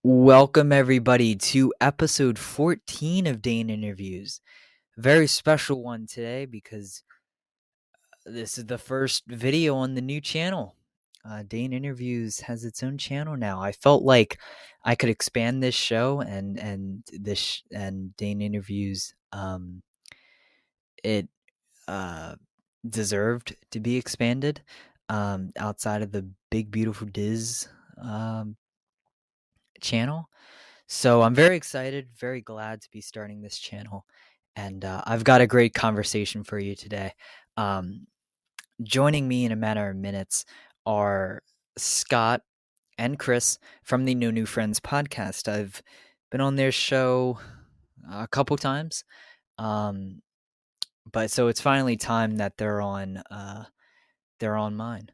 Welcome, everybody, to episode 14 of Dane Interviews. Very special one today because this is the first video on the new channel. Dane Interviews has its own channel now. I felt like I could expand this show and Dane Interviews. It uh, deserved to be expanded outside of the Big Beautiful Diz channel. So I'm very excited, very glad to be starting this channel, and I've got a great conversation for you today. Um, Joining me in a matter of minutes are Scott and Chris from the No New Friends podcast. I've been on their show a couple times, um, but so it's finally time that they're on mine.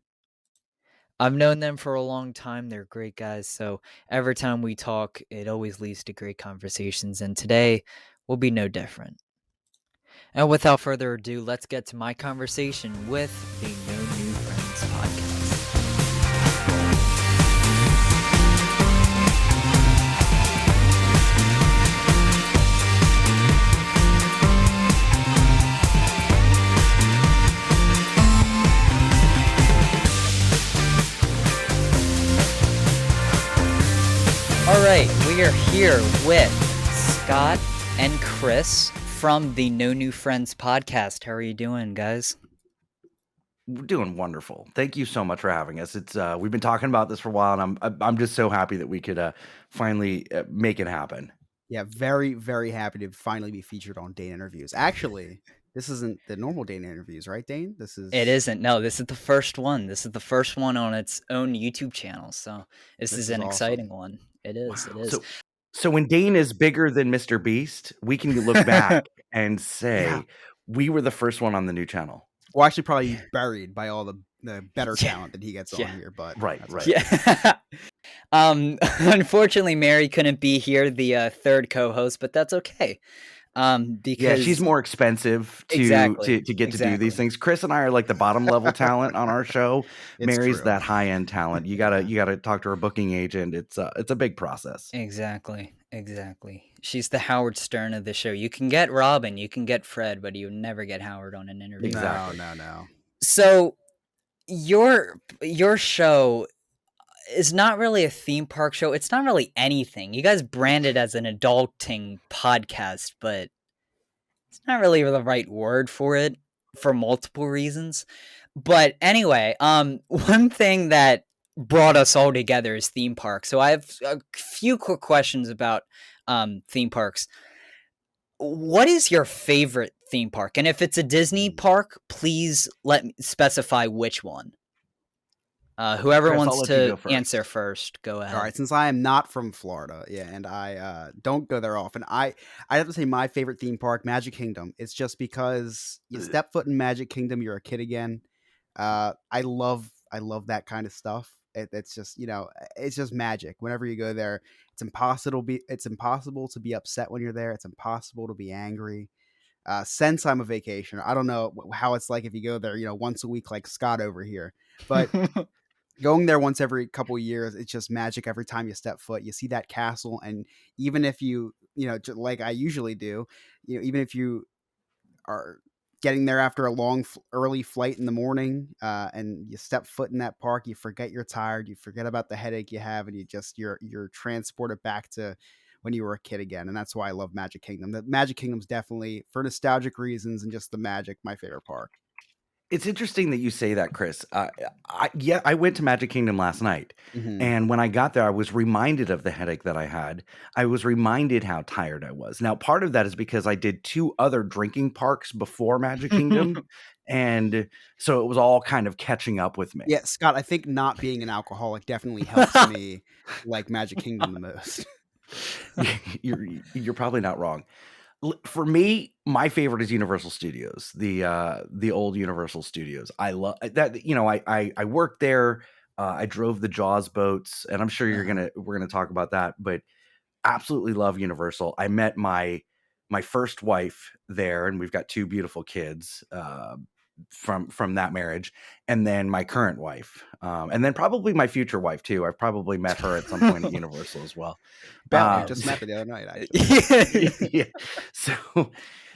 I've known them for a long time. They're great guys. So every time we talk, it always leads to great conversations. And today will be no different. And without further ado, let's get to my conversation with the No New Friends podcast. All right, we are here with Scott and Chris from the No New Friends podcast. How are you doing, guys? We're doing wonderful. Thank you so much for having us. It's we've been talking about this for a while, and I'm just so happy that we could finally make it happen. Yeah, very, very happy to finally be featured on Dane Interviews. Actually, this isn't the normal Dane Interviews, right, Dane? It isn't. No, this is the first one. This is the first one on its own YouTube channel. So this is an awesome. exciting one. It is. Wow. It is. So when Dane is bigger than Mr. Beast, we can look back and say we were the first one on the new channel. Well, actually, probably buried by all the better talent that he gets on here. But right. Yeah. Unfortunately, Mary couldn't be here, the third co-host, but that's okay. Because she's more expensive to get to do these things. Chris and I are like the bottom level talent on our show. Mary's true. That high end talent. You gotta talk to her booking agent. It's a big process. Exactly. She's the Howard Stern of the show. You can get Robin, you can get Fred, but you never get Howard on an interview. Exactly. No. So your show is not really a theme park show. It's not really anything. You guys brand it as an adulting podcast, but it's not really the right word for it for multiple reasons. But anyway, one thing that brought us all together is theme parks. So I have a few quick questions about theme parks. What is your favorite theme park? And if it's a Disney park, please let me specify which one. Whoever Chris, wants to answer first, go ahead. All right, since I am not from Florida, and I don't go there often, I have to say my favorite theme park, Magic Kingdom. It's just because you step foot in Magic Kingdom, you're a kid again. I love that kind of stuff. It's just it's just magic. Whenever you go there, it's impossible to be upset when you're there. It's impossible to be angry. Since I'm a vacationer, I don't know how it's like if you go there, once a week like Scott over here, but. Going there once every couple of years, it's just magic every time you step foot. You see that castle, and even if you like I usually do, even if you are getting there after a long early flight in the morning, and you step foot in that park, you forget you're tired, you forget about the headache you have, and you're transported back to when you were a kid again. And that's why I love Magic Kingdom. The Magic Kingdom's definitely, for nostalgic reasons and just the magic, my favorite park. It's interesting that you say that, Chris. I went to Magic Kingdom last night, and when I got there, I was reminded of the headache that I had. I was reminded how tired I was. Now, part of that is because I did 2 other drinking parks before Magic Kingdom, and so it was all kind of catching up with me. Yeah, Scott, I think not being an alcoholic definitely helps me like Magic Kingdom the most. You're probably not wrong. For me, my favorite is Universal Studios, the old Universal Studios. I love that. I worked there. I drove the Jaws boats, and I'm sure we're gonna talk about that. But absolutely love Universal. I met my first wife there, and we've got 2 beautiful kids. from that marriage, and then my current wife, and then probably my future wife too. I've probably met her at some point at Universal as well. Bentley, I Um, just met her the other night, actually. yeah.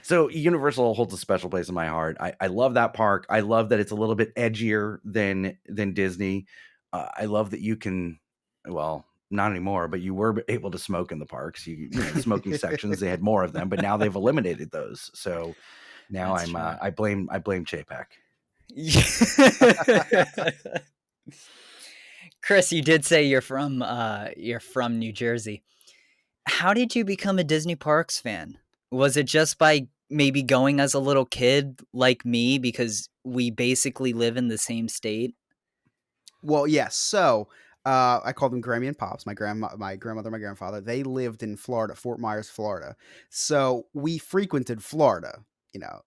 So Universal holds a special place in my heart. I love that park. I love that it's a little bit edgier than Disney. I love that you can, well, not anymore, but you were able to smoke in the parks. The smoking sections, they had more of them, but now they've eliminated those. So now That's true. I blame Chapek. Chris, you did say you're from New Jersey. How did you become a Disney Parks fan? Was it just by maybe going as a little kid like me, because we basically live in the same state? Well, yes. So I call them Grammy and Pops. My grandmother, my grandfather. They lived in Florida, Fort Myers, Florida. So we frequented Florida. You know,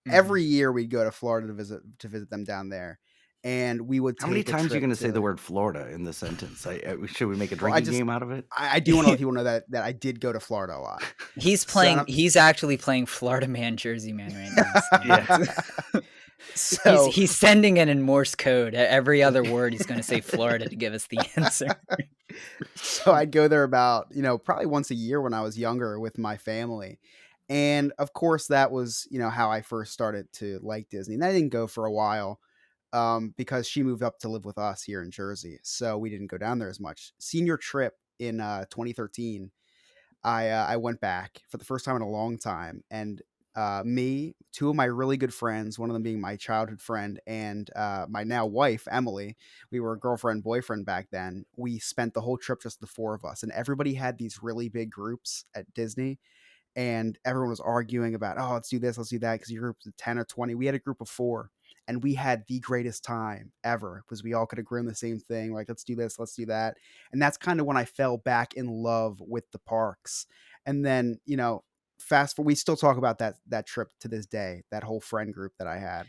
Mhm. every year we'd go to Florida to visit them down there, and we would How many take a times are you trip going to say the to. word Florida in the sentence? Should we make a Well, I drinking just game out of it? I do want to let people know that I did go to Florida a lot. So He's actually playing Florida Man, Jersey Man right now. Yeah. So so he's sending it in Morse code. Every other word he's going to say Florida to give us the answer. so I'd go there about, probably once a year when I was younger with my family. And of course, that was, how I first started to like Disney. And I didn't go for a while because she moved up to live with us here in Jersey. So we didn't go down there as much. Senior trip in 2013, I went back for the first time in a long time, and me, two of my really good friends, one of them being my childhood friend, and my now wife Emily. We were girlfriend boyfriend back then. We spent the whole trip just the four of us, and everybody had these really big groups at Disney, and everyone was arguing about, oh, let's do this, let's do that, because your group's of 10 or 20. We had a group of four, and we had the greatest time ever because we all could agree on the same thing, like, let's do this, let's do that. And that's kind of when I fell back in love with the parks. And then, fast forward, we still talk about that trip to this day, that whole friend group that I had.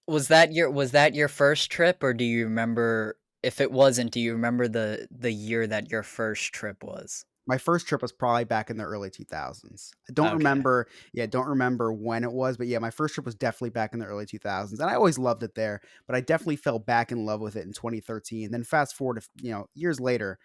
Was that your first trip, or do you remember, if it wasn't, do you remember the year that your first trip was? My first trip was probably back in the early 2000s. I don't Okay. remember, yeah, don't remember when it was, but yeah, my first trip was definitely back in the early 2000s, and I always loved it there, but I definitely fell back in love with it in 2013. Then fast forward to, years later,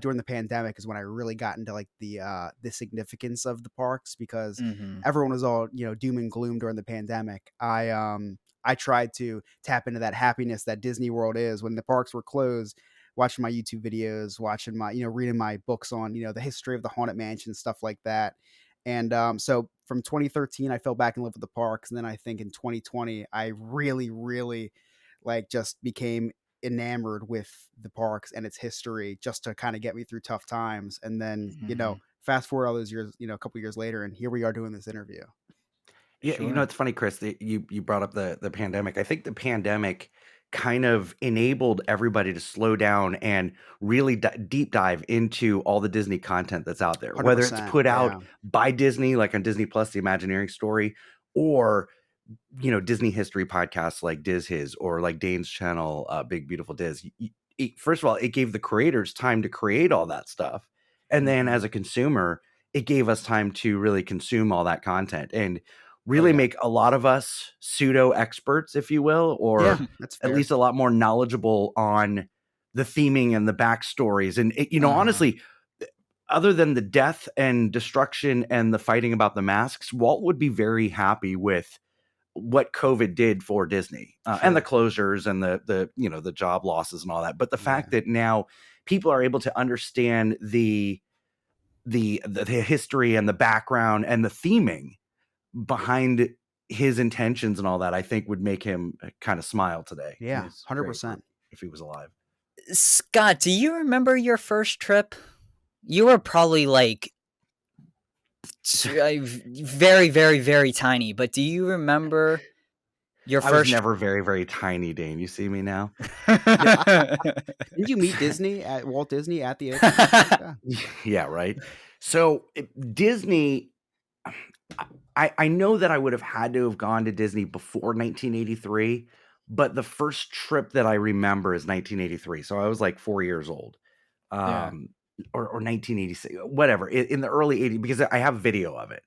during the pandemic is when I really got into like the significance of the parks, because Mhm. everyone was all, doom and gloom during the pandemic. I tried to tap into that happiness that Disney World is when the parks were closed, watching my YouTube videos, watching my, reading my books on, the history of the Haunted Mansion, stuff like that. And so from 2013, I fell back in love with the parks. And then I think in 2020, I really, really like just became enamored with the parks and its history just to kind of get me through tough times. And then, Mhm. fast forward all those years, a couple years later, and here we are doing this interview. Yeah, Sure. it's funny, Chris, that you brought up the pandemic. I think the pandemic kind of enabled everybody to slow down and really deep dive into all the Disney content that's out there, whether it's 100%. put out Yeah. by Disney, like on Disney Plus, The Imagineering Story, or Disney history podcasts like Diz His, or like Dane's channel, Big Beautiful Diz. First of all, it gave the creators time to create all that stuff, and then Mhm. as a consumer, it gave us time to really consume all that content and Oh, really yeah. make a lot of us pseudo experts, if you will, Yeah. or That's at fair. least a lot more knowledgeable on the theming and the backstories. And Uh-huh. honestly, other than the death and destruction and the fighting about the masks, Walt would be very happy with what COVID did for Disney, and the Sure. closures and the job losses and all that. But the fact Yeah. that now people are able to understand the history and the background and the theming behind his intentions and all that, I think would make him kind of smile today in Yeah. his grave, or 100%. if he was alive. Scott, do you remember your first trip? You were probably like very, very, very tiny, but do you remember your I was first? never very, very tiny, Dane. You see me now? Yeah. Didn't you meet Walt Disney at the opening and stuff like that? Yeah, right. So Disney, I know that I would have had to have gone to Disney before 1983, but the first trip that I remember is 1983. So I was like 4 years old, Yeah. um, or 1986, whatever, in the early 80s, because I have video of it.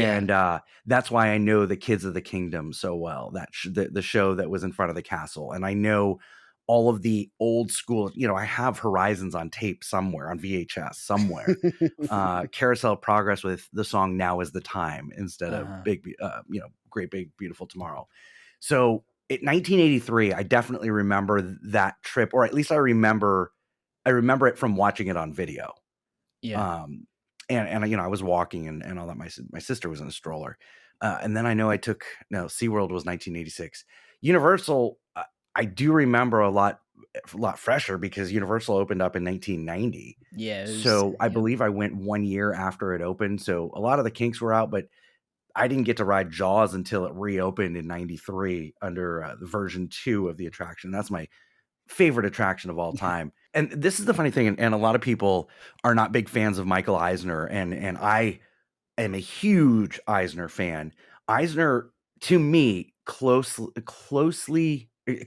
Yeah. and that's why I know the Kids of the Kingdom so well. The show that was in front of the castle, and I know all of the old school. I have Horizons on tape somewhere on VHS somewhere. Carousel of Progress with the song "Now Is the Time" instead of Uh-huh. Great Big Beautiful Tomorrow. So in 1983, I definitely remember that trip, or at least I remember it from watching it on video. Yeah. Um, and I was walking and all that. My sister was in a stroller, and then I know I took no SeaWorld was 1986. Universal, I do remember a lot fresher because Universal opened up in 1990. Yeah, it was So I yeah. believe I went 1 year after it opened. So a lot of the kinks were out, but I didn't get to ride Jaws until it reopened in '93 under the version 2 of the attraction. That's my favorite attraction of all time. And this is the funny thing, and a lot of people are not big fans of Michael Eisner, and I am a huge Eisner fan. Eisner, to me, most closely Okay.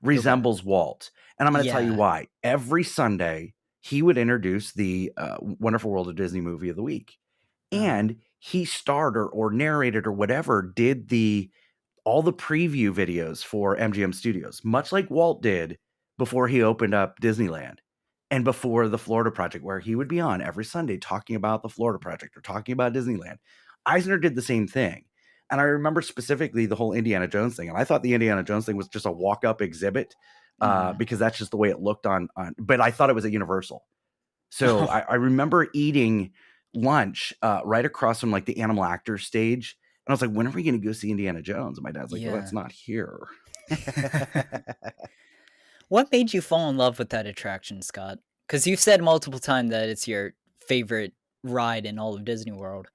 resembles Walt. And I'm going to tell you Yeah. why. Every Sunday, he would introduce the Wonderful World of Disney movie of the week, Uh-huh. and he starred or narrated or whatever, did all the preview videos for MGM Studios, much like Walt did before he opened up Disneyland and before the Florida Project, where he would be on every Sunday talking about the Florida Project or talking about Disneyland. Eisner did the same thing. And I remember specifically the whole Indiana Jones thing. And I thought the Indiana Jones thing was just a walk up exhibit Mhm. because that's just the way it looked but I thought it was at Universal. So I remember eating lunch right across from like the animal actors stage. And I was like, when are we going to go see Indiana Jones? And my dad's like, well, Yeah. that's not here. What made you fall in love with that attraction, Scott? Because you've said multiple times that it's your favorite ride in all of Disney World.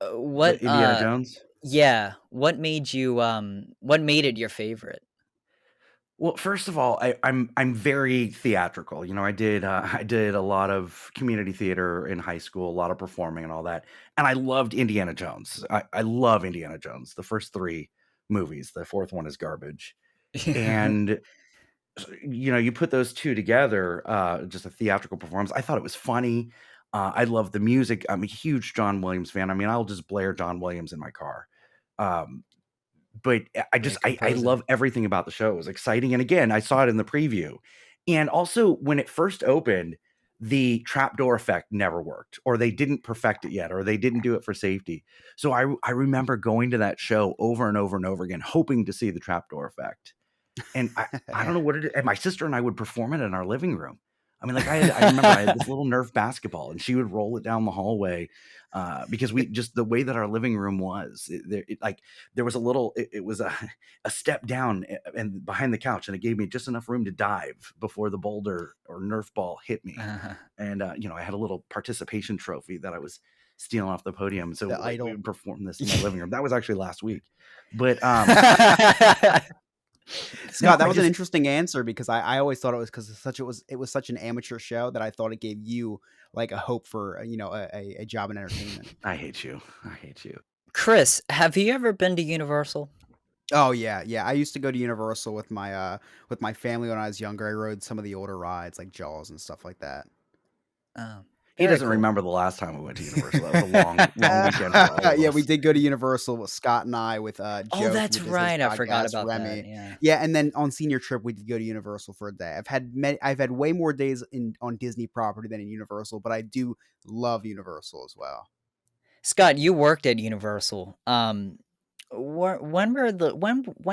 The Indiana Jones? Yeah, what made it your favorite? Well, first of all, I'm very theatrical. I did a lot of community theater in high school, a lot of performing and all that. And I loved Indiana Jones. I love Indiana Jones. The first three movies. The fourth one is garbage. And you put those two together, just a theatrical performance. I thought it was funny. I love the music. I'm a huge John Williams fan. I mean, I'll just blare John Williams in my car. Um, but Great I composer. love everything about the show. It was exciting. And again, I saw it in the preview. And also when it first opened, the trapdoor effect never worked, or they didn't perfect it yet, or they didn't do it for safety. So I remember going to that show over and over and over again, hoping to see the trapdoor effect. And I don't Yeah. know what it is. And my sister and I would perform it in our living room. I mean, like I remember I had this little Nerf basketball, and she would roll it down the hallway because we just the way that our living room was, like there was it was a step down and behind the couch, and it gave me just enough room to dive before the boulder or Nerf ball hit me. Uh-huh. And I had a little participation trophy that I was stealing off the podium. So The like we idol. would perform this in my living room. That was actually last week, but no, Scott, that was an interesting answer because I always thought it was because it was such an amateur show that I thought it gave you like a hope for a job in entertainment. I hate you. I hate you. Chris, have you ever been to Universal? Oh yeah. I used to go to Universal with my family when I was younger. I rode some of the older rides like Jaws and stuff like that. Oh, He very doesn't cool. remember the last time we went to Universal. That was a long weekend for all of Yeah, we us. did go to Universal with Scott and I with Oh, Joe from that's the Disney's right, I forgot podcast, about that, Remy. yeah. Yeah, and then on senior trip we did go to Universal for a day. I've had way more days in on Disney property than in Universal, but I do love Universal as well. Scott, you worked at Universal. When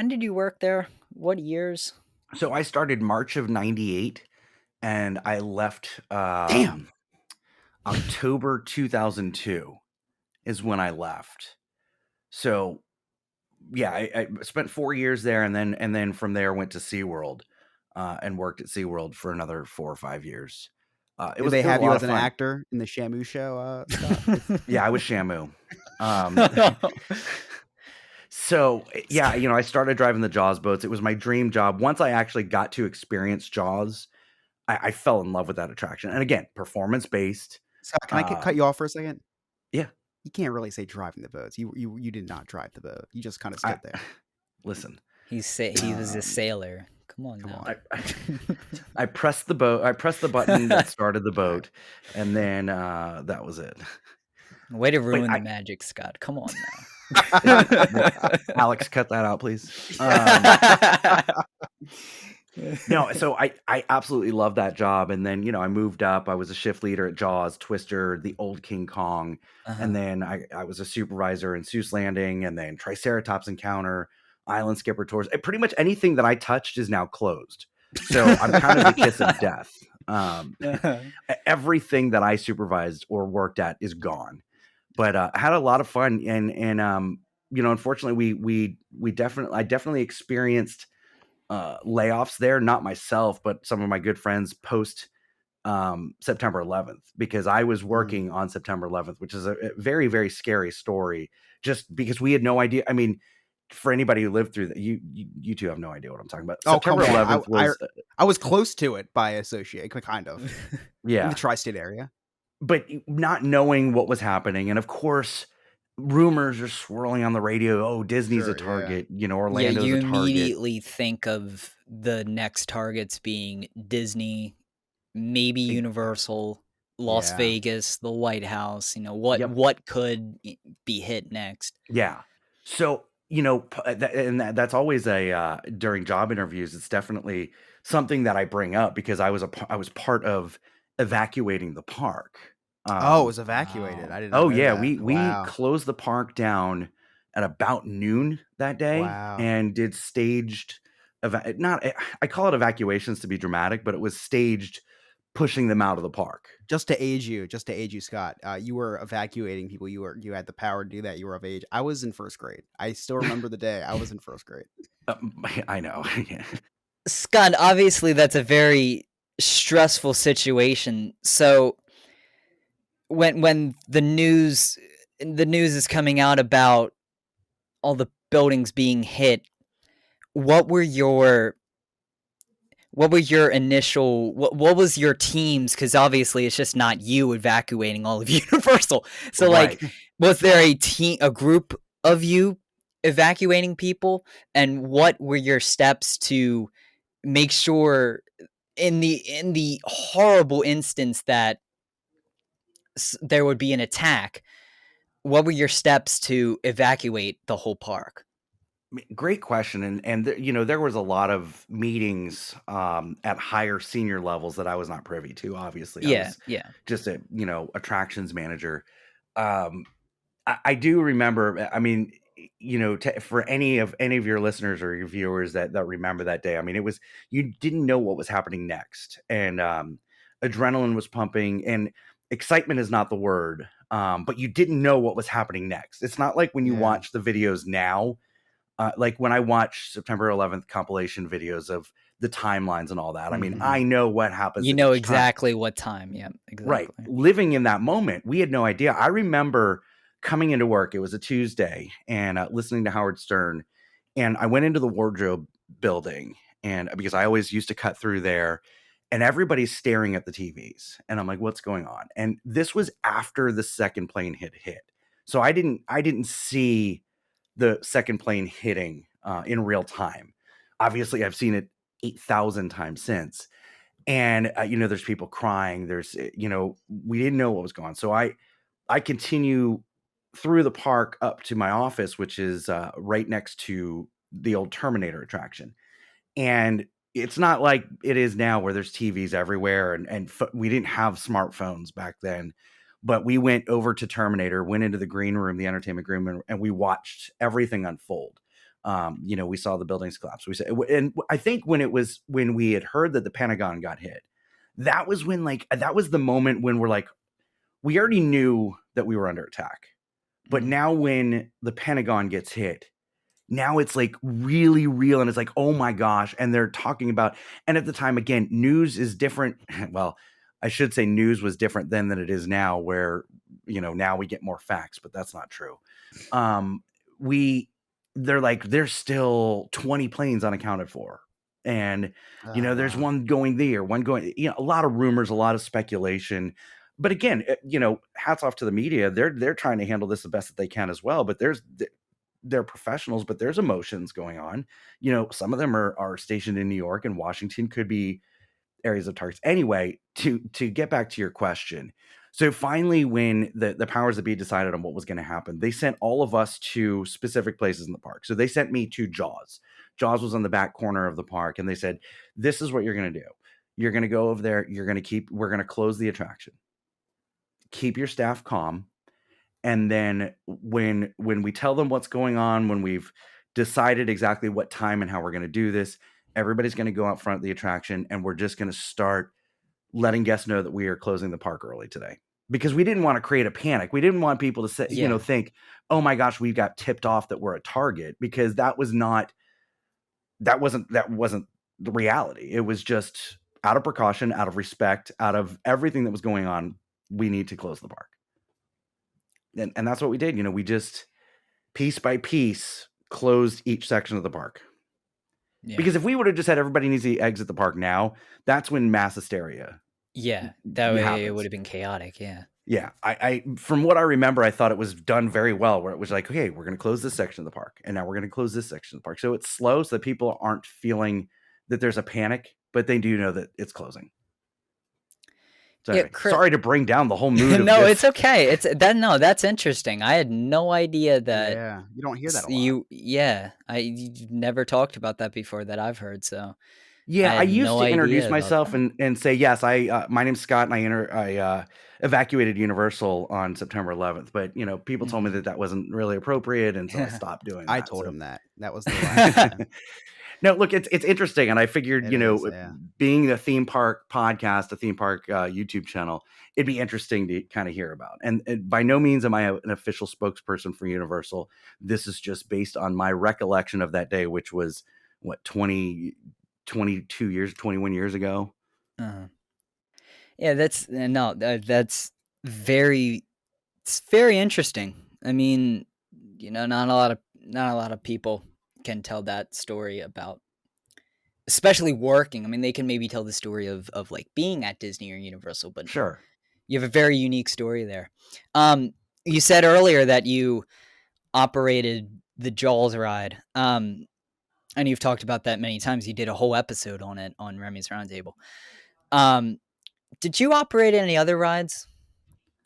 did you work there? What years? So I started March of '98, and I left Damn. October 2002 is when I left. So yeah, I spent 4 years there, and then from there went to SeaWorld and worked at SeaWorld for another 4 or 5 years. It Did was they it was a have you lot as of an fun. actor in the Shamu show, Scott? Yeah, I was Shamu. Um, So, yeah, Scott, I started driving the Jaws boats. It was my dream job. Once I actually got to experience Jaws, I fell in love with that attraction. And again, performance based. Scott, can I cut Um, you off for a second? yeah, You can't really say driving the boats. You did not drive the boat. You just kind of I stood there. listen. he was a Um, sailor. Come on Come now. on. I pressed the button that started the boat, and then that was it. Way to But ruin the I magic, Scott. Come on now. Alex, cut that out, please. No, so I absolutely love that job, and then I moved up. I was a shift leader at Jaws, Twister, the old King Kong, and then I was a supervisor in Seuss Landing, and then Triceratops Encounter, Island Skipper Tours. Pretty much anything that I touched is now closed. So I'm kind of the kiss of death. Everything that I supervised or worked at is gone. But I had a lot of fun, and unfortunately, I definitely experienced layoffs there, not myself, but some of my good friends post September 11th, because I was working on September 11th, which is a very, very scary story, just because we had no idea. I mean, for anybody who lived through that, you two have no idea what I'm talking about. Oh, September come on. 11th was I was close to it by associate, kind of, in yeah, the tri-state area. but not knowing what was happening, and of course, rumors are swirling on the radio. Oh, Disney's a Sure, yeah. target. Yeah, Orlando's you a target. immediately think of the next targets being Disney, maybe Universal, Las Yeah. Vegas, the White House. Yep. What could be hit next? Yeah. So, that's always a during job interviews, it's definitely something that I bring up, because I was part of evacuating the park. Oh, it was evacuated. Wow. I did not Oh know yeah, that. we Wow. closed the park down at about noon that day Wow. and did staged not I call it evacuations to be dramatic, but it was staged pushing them out of the park. Just to age you, Scott, you were evacuating people. You had the power to do that. You were of age. I was in first grade. I still remember the day. I was in first grade. I know. Scott, obviously that's a very stressful situation. So when the news is coming out about all the buildings being hit, what were your initial what was your teams, because obviously it's just not you evacuating all of Universal, so Right. like, was there a group of you evacuating people, and what were your steps to make sure, in the horrible instance that there would be an attack, what were your steps to evacuate the whole park? Great question, and there was a lot of meetings at higher senior levels that I was not privy to. Obviously, I was just a attractions manager. I do remember. I mean, for any of your listeners or your viewers that remember that day, I mean, it was, you didn't know what was happening next, and adrenaline was pumping, and excitement is not the word, but you didn't know what was happening next. It's not like when you watch the videos now. Like when I watch September 11th compilation videos of the timelines and all that, I mean, I know what happens. You at know each time. exactly what time. Yeah, Right. exactly. Living in that moment, we had no idea. I remember coming into work, it was a Tuesday, and listening to Howard Stern, and I went into the wardrobe building, and because I always used to cut through there, and everybody's staring at the TVs, and I'm like, what's going on? And this was after the second plane hit. So I didn't see the second plane hitting in real time. Obviously, I've seen it 8,000 times since. And, there's people crying. There's, we didn't know what was going on. So I continue through the park up to my office, which is right next to the old Terminator attraction. And it's not like it is now where there's TVs everywhere, and we didn't have smartphones back then. But we went over to Terminator, went into the green room, the entertainment green room, and we watched everything unfold. We saw the buildings collapse. And I think when we had heard that the Pentagon got hit, that was when, that was the moment when we're like, we already knew that we were under attack. But now when the Pentagon gets hit, now it's like really real, and it's like, oh my gosh. And they're talking about, and at the time, again, news is different. Well, I should say news was different then than it is now, where, now we get more facts, but that's not true. They're like, there's still 20 planes unaccounted for. And, there's one going there, one going, a lot of rumors, a lot of speculation. But again, hats off to the media. They're trying to handle this the best that they can as well. But they're professionals, but there's emotions going on. Some of them are stationed in New York, and Washington could be areas of targets. Anyway, to get back to your question, so finally, when the powers that be decided on what was going to happen, they sent all of us to specific places in the park. So they sent me to Jaws. Jaws was on the back corner of the park, and they said, "This is what you're going to do. You're going to go over there. We're going to close the attraction. Keep your staff calm, and then when we tell them what's going on, when we've decided exactly what time and how we're going to do this, everybody's going to go out front of the attraction, and we're just going to start letting guests know that we are closing the park early today." Because we didn't want to create a panic. We didn't want people to say, Yeah. think, "Oh my gosh, we got tipped off that we're a target," because that wasn't the reality. It was just out of precaution, out of respect, out of everything that was going on. We need to close the park. And that's what we did. We just piece by piece closed each section of the park. Yeah. Because if we would have just had everybody needs to exit the park now, that's when mass hysteria. Yeah. That way it happens. would have been chaotic. Yeah. Yeah. I from what I remember, I thought it was done very well, where it was like, okay, we're going to close this section of the park, and now we're going to close this section of the park. So it's slow, so that people aren't feeling that there's a panic, but they do know that it's closing. So anyway, sorry to bring down the whole mood of no, this. it's okay. That's interesting. I had no idea that. Yeah, you don't hear that a lot. You never talked about that before that I've heard. So yeah, I used to introduce myself that. and say, yes, my name's Scott, and I evacuated Universal on September 11th. But people told me that wasn't really appropriate, and so I stopped doing that. I told him that was the last. No, look, it's interesting, and I figured, yeah. being a theme park podcast, a theme park YouTube channel, it'd be interesting to kind of hear about. And by no means am I an official spokesperson for Universal. This is just based on my recollection of that day, which was what 21 years ago. Yeah, that's very, it's very interesting. I mean, not a lot of people can tell that story about, especially working. I mean, they can maybe tell the story of like being at Disney or Universal, but sure, you have a very unique story there. You said earlier that you operated the Jaws ride, and you've talked about that many times. You did a whole episode on it on Remy's Roundtable. Did you operate any other rides?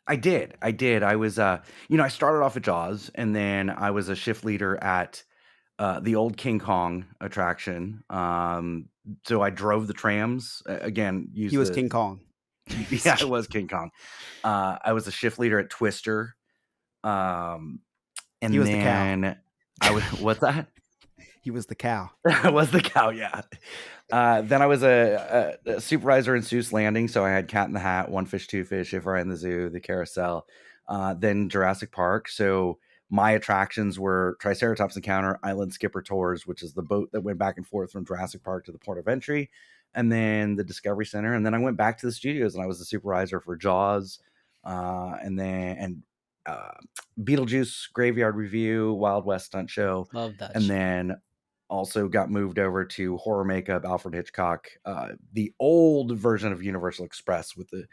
I did. I was, I started off at Jaws, and then I was a shift leader at the old King Kong attraction. So I drove the trams again. He was King Kong. Yeah, I was King Kong. I was a shift leader at Twister. And he was the cow. What's that? He was the cow. I was the cow. Yeah. Then I was a supervisor in Seuss Landing. So I had Cat in the Hat, One Fish, Two Fish, If I in the Zoo, the Carousel, then Jurassic Park. So my attractions were Triceratops Encounter, Island Skipper Tours, which is the boat that went back and forth from Jurassic Park to the port of entry, and then the Discovery Center. And then I went back to the studios, and I was the supervisor for Jaws, and Beetlejuice Graveyard Review, Wild West Stunt Show. Love that. And then also got moved over to Horror Makeup, Alfred Hitchcock, the old version of Universal Express with the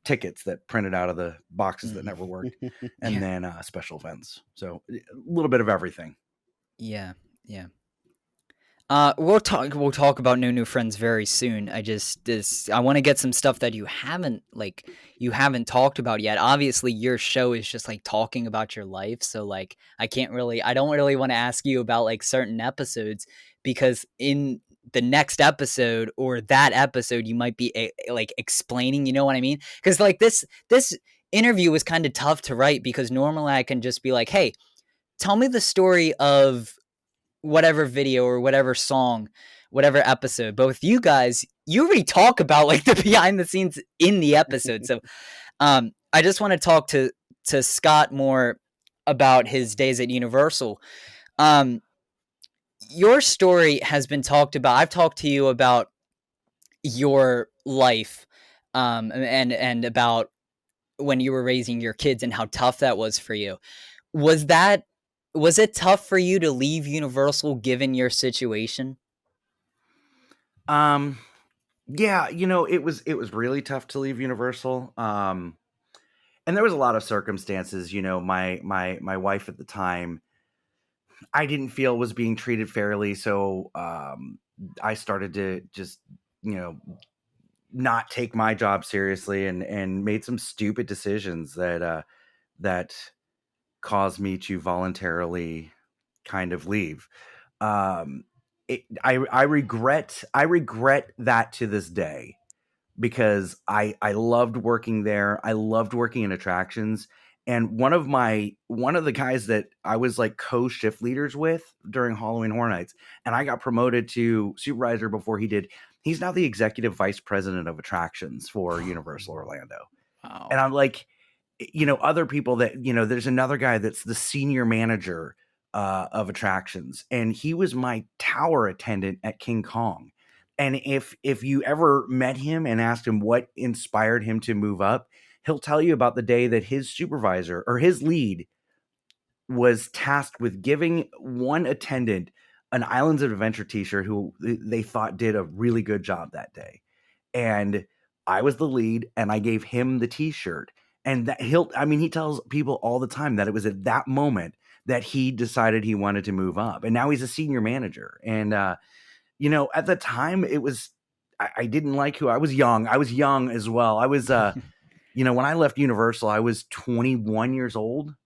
tickets that printed out of the boxes that never worked, and then special events. So a little bit of everything. Yeah. We'll talk about new friends very soon. I want to get some stuff that you haven't talked about yet. Obviously your show is just like talking about your life, so like I don't really want to ask you about like certain episodes, because in the next episode or that episode you might be like explaining, you know what I mean? Because like this interview was kind of tough to write, because normally I can just be like, hey, tell me the story of whatever video or whatever song, whatever episode. But with you guys, you already talk about like the behind the scenes in the episode. So I just want to talk to Scott more about his days at Universal. Your story has been talked about. I've talked to you about your life, and about when you were raising your kids and how tough that was for you. Was it tough for you to leave Universal given your situation? Yeah, it was really tough to leave Universal. And there was a lot of circumstances. My wife at the time, I didn't feel was being treated fairly. So I started to just, you know, not take my job seriously, and made some stupid decisions that caused me to voluntarily kind of leave. I regret that to this day, because I loved working there. I loved working in attractions. And one of the guys that I was like co-shift leaders with during Halloween Horror Nights, and I got promoted to supervisor before he did. He's now the executive vice president of attractions for Universal Orlando. And Wow. I'm like, other people that, there's another guy that's the senior manager of attractions, and he was my tower attendant at King Kong. And if you ever met him and asked him what inspired him to move up, he'll tell you about the day that his supervisor or his lead was tasked with giving one attendant an Islands of Adventure t-shirt who they thought did a really good job that day. And I was the lead, and I gave him the t-shirt. And that he tells people all the time that it was at that moment that he decided he wanted to move up. And now he's a senior manager. And at the time, it was I didn't like who I was young. I was young as well. I was when I left Universal, I was 21 years old.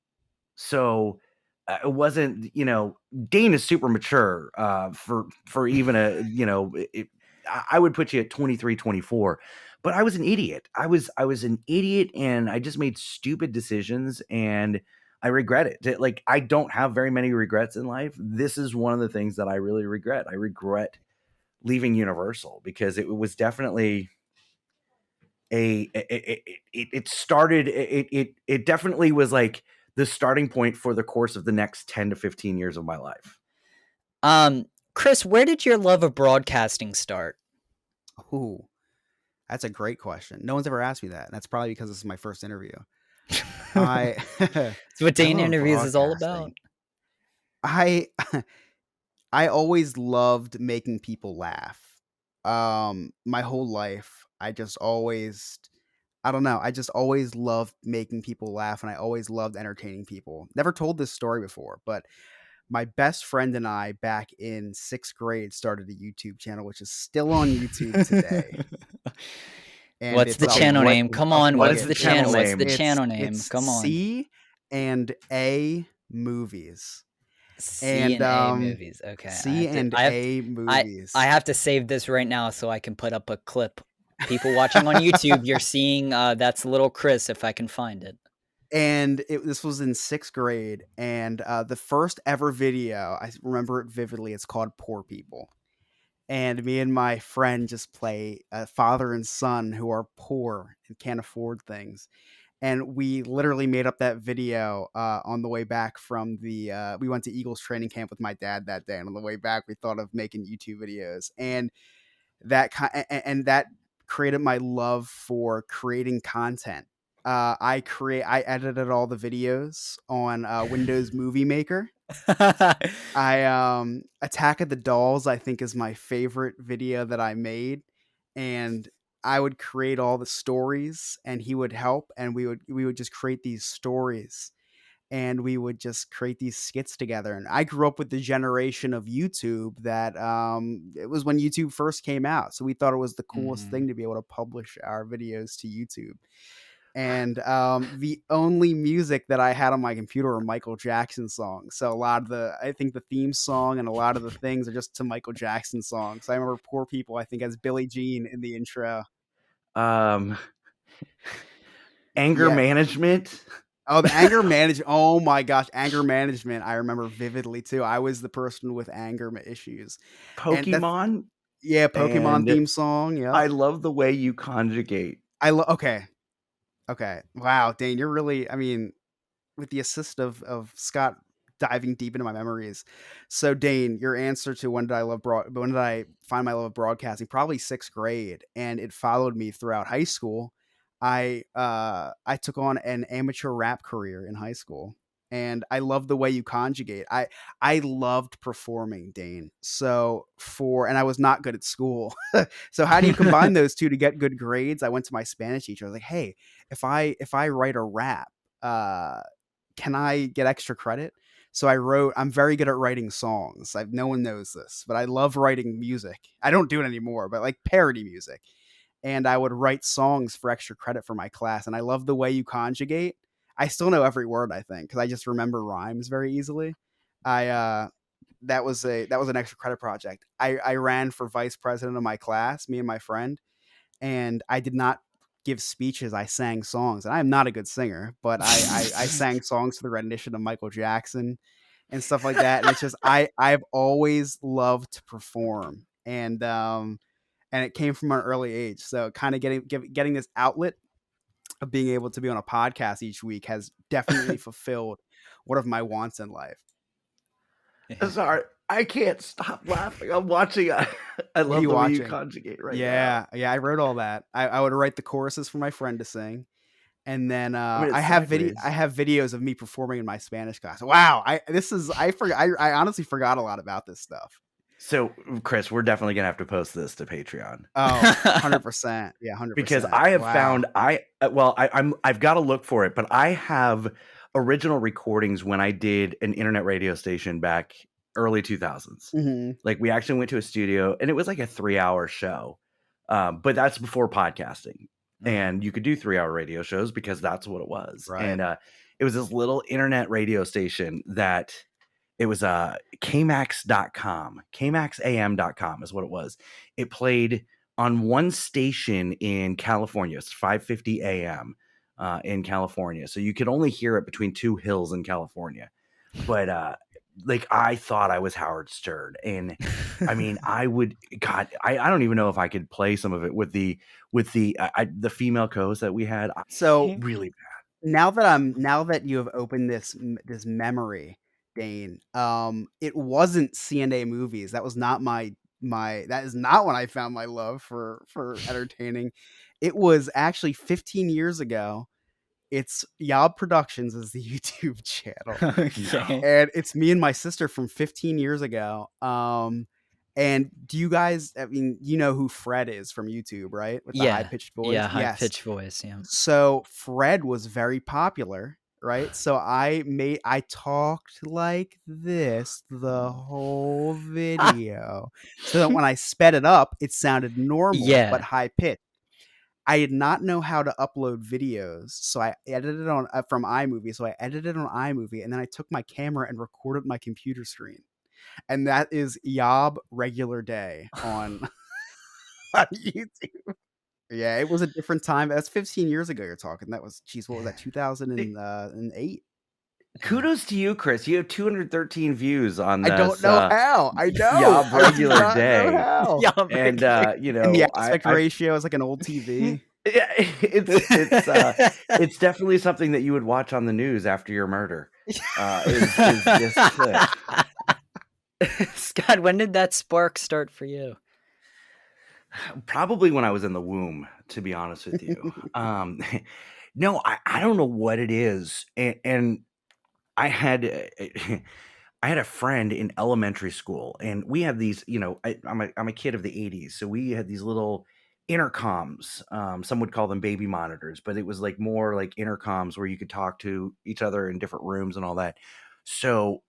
So it wasn't, Dane is super mature for even I would put you at 23, 24. But I was an idiot. I was an idiot, and I just made stupid decisions, and I regret it. Like, I don't have very many regrets in life. This is one of the things that I really regret. I regret leaving Universal, because it was definitely it started it definitely was like the starting point for the course of the next 10 to 15 years of my life. Chris, where did your love of broadcasting start? Ooh, that's a great question. No one's ever asked me that. And that's probably because this is my first interview. I It's what I Dane love interviews is all about. broadcasting. I I always loved making people laugh. My whole life, I don't know, I just always loved making people laugh, and I always loved entertaining people. Never told this story before, but my best friend and I back in 6th grade started a YouTube channel, which is still on YouTube today. And What's it's the I'll channel plug name? Come I'll on, plug is what's it. the the channel channel? What's the name? channel name? It's Come on. C&A Movies. C And and A movies. Okay. I have to C&A I Movies. have to save this right now so I can put up a clip. People watching on YouTube, you're seeing that's little Chris if I can find it. And this was in 6th grade, and the first ever video, I remember it vividly, it's called Poor People. And me and my friend just play a father and son who are poor and can't afford things. And we literally made up that video on the way back from we went to Eagles training camp with my dad that day. And on the way back, we thought of making YouTube videos. And that created my love for creating content. I edited all the videos on Windows Movie Maker. Attack of the Dolls, I think, is my favorite video that I made, and I would create all the stories, and he would help, and we would just create these stories, and we would just create these skits together. And I grew up with the generation of YouTube that it was when YouTube first came out, so we thought it was the coolest Mhm. thing to be able to publish our videos to YouTube. And the only music that I had on my computer were Michael Jackson songs. So I think the theme song and a lot of the things are just to Michael Jackson songs. I remember Poor People, I think, as Billie Jean in the intro. um Anger Yeah. management. Oh, the anger management. Oh my gosh, anger management. I remember vividly too. I was the person with anger issues. And that's, Pokemon. yeah, Pokemon And theme song. Yep. I love the way you conjugate. Okay. Okay. Wow, Dane, you're really, I mean, with the assist of Scott diving deep into my memories. So Dane, your answer to when did I find my love of broadcasting? Probably 6th grade, and it followed me throughout high school. I took on an amateur rap career in high school, and I love the way you conjugate. I loved performing, Dane. And I was not good at school. So how do you combine those two to get good grades? I went to my Spanish teacher. I was like, "Hey, if I write a rap, uh, can I get extra credit?" So I'm very good at writing songs. No one knows this, but I love writing music. I don't do it anymore, but like parody music. And I would write songs for extra credit for my class. And I love the way you conjugate. I still know every word, I think, because I just remember rhymes very easily. That was an extra credit project. I ran for vice president of my class, me and my friend, and I did not give speeches. I sang songs, and I am not a good singer, but I sang songs to the rendition of Michael Jackson and stuff like that. And it's just I've always loved to perform, and it came from an early age. So kind of getting this outlet of being able to be on a podcast each week has definitely fulfilled one of my wants in life. Sorry, I can't stop laughing. I'm watching. I What are love you the way you watching? conjugate right now. Yeah, I wrote all that. I would write the choruses for my friend to sing, and then I mean, I it's have sideways. videos of me performing in my Spanish class. Wow, I honestly forgot a lot about this stuff. So, Chris, we're definitely gonna have to post this to Patreon. Oh, 100%. Yeah, Because 100%. I have Wow. found I've got to look for it, but I have original recordings when I did an internet radio station back early 2000s. Mhm. Like we actually went to a studio and it was like a 3-hour show. But that's before podcasting. And you could do 3-hour radio shows because that's what it was. Right. And it was this little internet radio station that it was kmax.com. kmaxam.com is what it was. It played on one station in California. It's 5:50 a.m. In California. So you could only hear it between two hills in California. But like I thought I was Howard Stern. And I mean, I don't even know if I could play some of it with the female co-host that we had. So Really bad. now that you have opened this memory, Dane, it wasn't CNA movies. That was not that is not when I found my love for entertaining. It was actually 15 years ago. It's Yob Productions is the YouTube channel. Okay. And it's me and my sister from 15 years ago. And do you guys, I mean, you know who Fred is from YouTube, right? With the Yeah. high-pitched voice? Yeah, high Yes. pitched voice, yeah. So Fred was very popular, right? So I talked like this the whole video. So that when I sped it up, it sounded normal Yeah. but high pitched. I did not know how to upload videos, so I edited it on from iMovie. So I edited on iMovie, and then I took my camera and recorded my computer screen, and that is Yob Regular Day on on YouTube. Yeah, it was a different time. That's 15 years ago. You're talking. That was, geez, what was that? 2008. Kudos to you, Chris. You have 213 views on I this. don't know how. I know. Yob I do Regular not know Day. how. Yeah, And you know, And the aspect ratio is like an old TV. yeah, it's definitely something that you would watch on the news after your murder. Is this clip. Scott, when did that spark start for you? Probably when I was in the womb, to be honest with you. No, I don't know what it is. And I had I had a friend in elementary school, and we had these, you know, I'm a kid of the 80s, so we had these little intercoms. Some would call them baby monitors, but it was like more like intercoms where you could talk to each other in different rooms and all that. So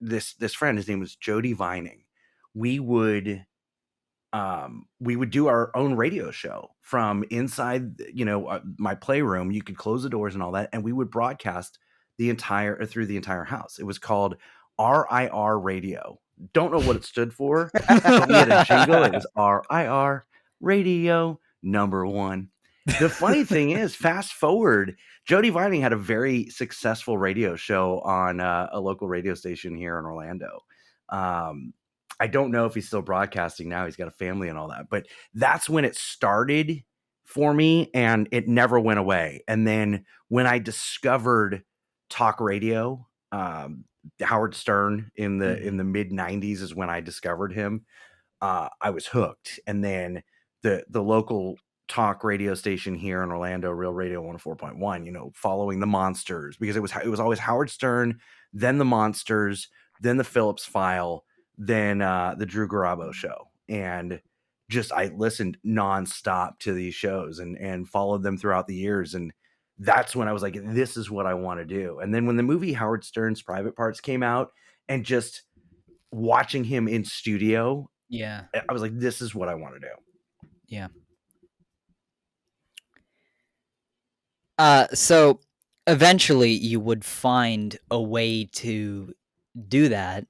this friend, his name was Jody Vining. We would do our own radio show from inside, you know, my playroom. You could close the doors and all that, and we would broadcast through the entire house. It was called RIR Radio. Don't know what it stood for, but we had a jingle. It was RIR Radio #1. The funny thing is, fast forward, Jody Vining had a very successful radio show on a local radio station here in Orlando. I don't know if he's still broadcasting now. He's got a family and all that, but that's when it started for me, and it never went away. And then when I discovered talk radio, Howard Stern in the mid 90s is when I discovered him. I was hooked. And then the local talk radio station here in Orlando, Real Radio 104.1, you know, following the Monsters, because it was always Howard Stern, then the Monsters, then the Phillips File, then the Drew Garabo Show. And just I listened nonstop to these shows and followed them throughout the years. And that's when I was like, this is what I want to do. And then when the movie Howard Stern's Private Parts came out, and just watching him in studio, Yeah. I was like, this is what I want to do. Yeah. So eventually you would find a way to do that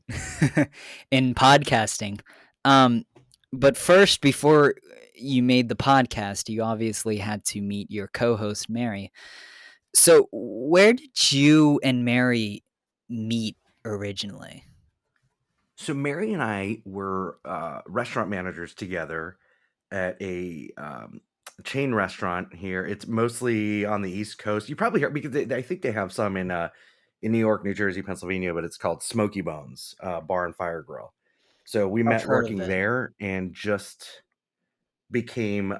in podcasting. But first, before you made the podcast, you obviously had to meet your co-host, Mary. So where did you and Mary meet originally? So Mary and I were restaurant managers together at a chain restaurant here. It's mostly on the East Coast. You probably heard, because I think they have some in New York, New Jersey, Pennsylvania, but it's called Smoky Bones Bar and Fire Grill. So we I've met heard of working it. there and just became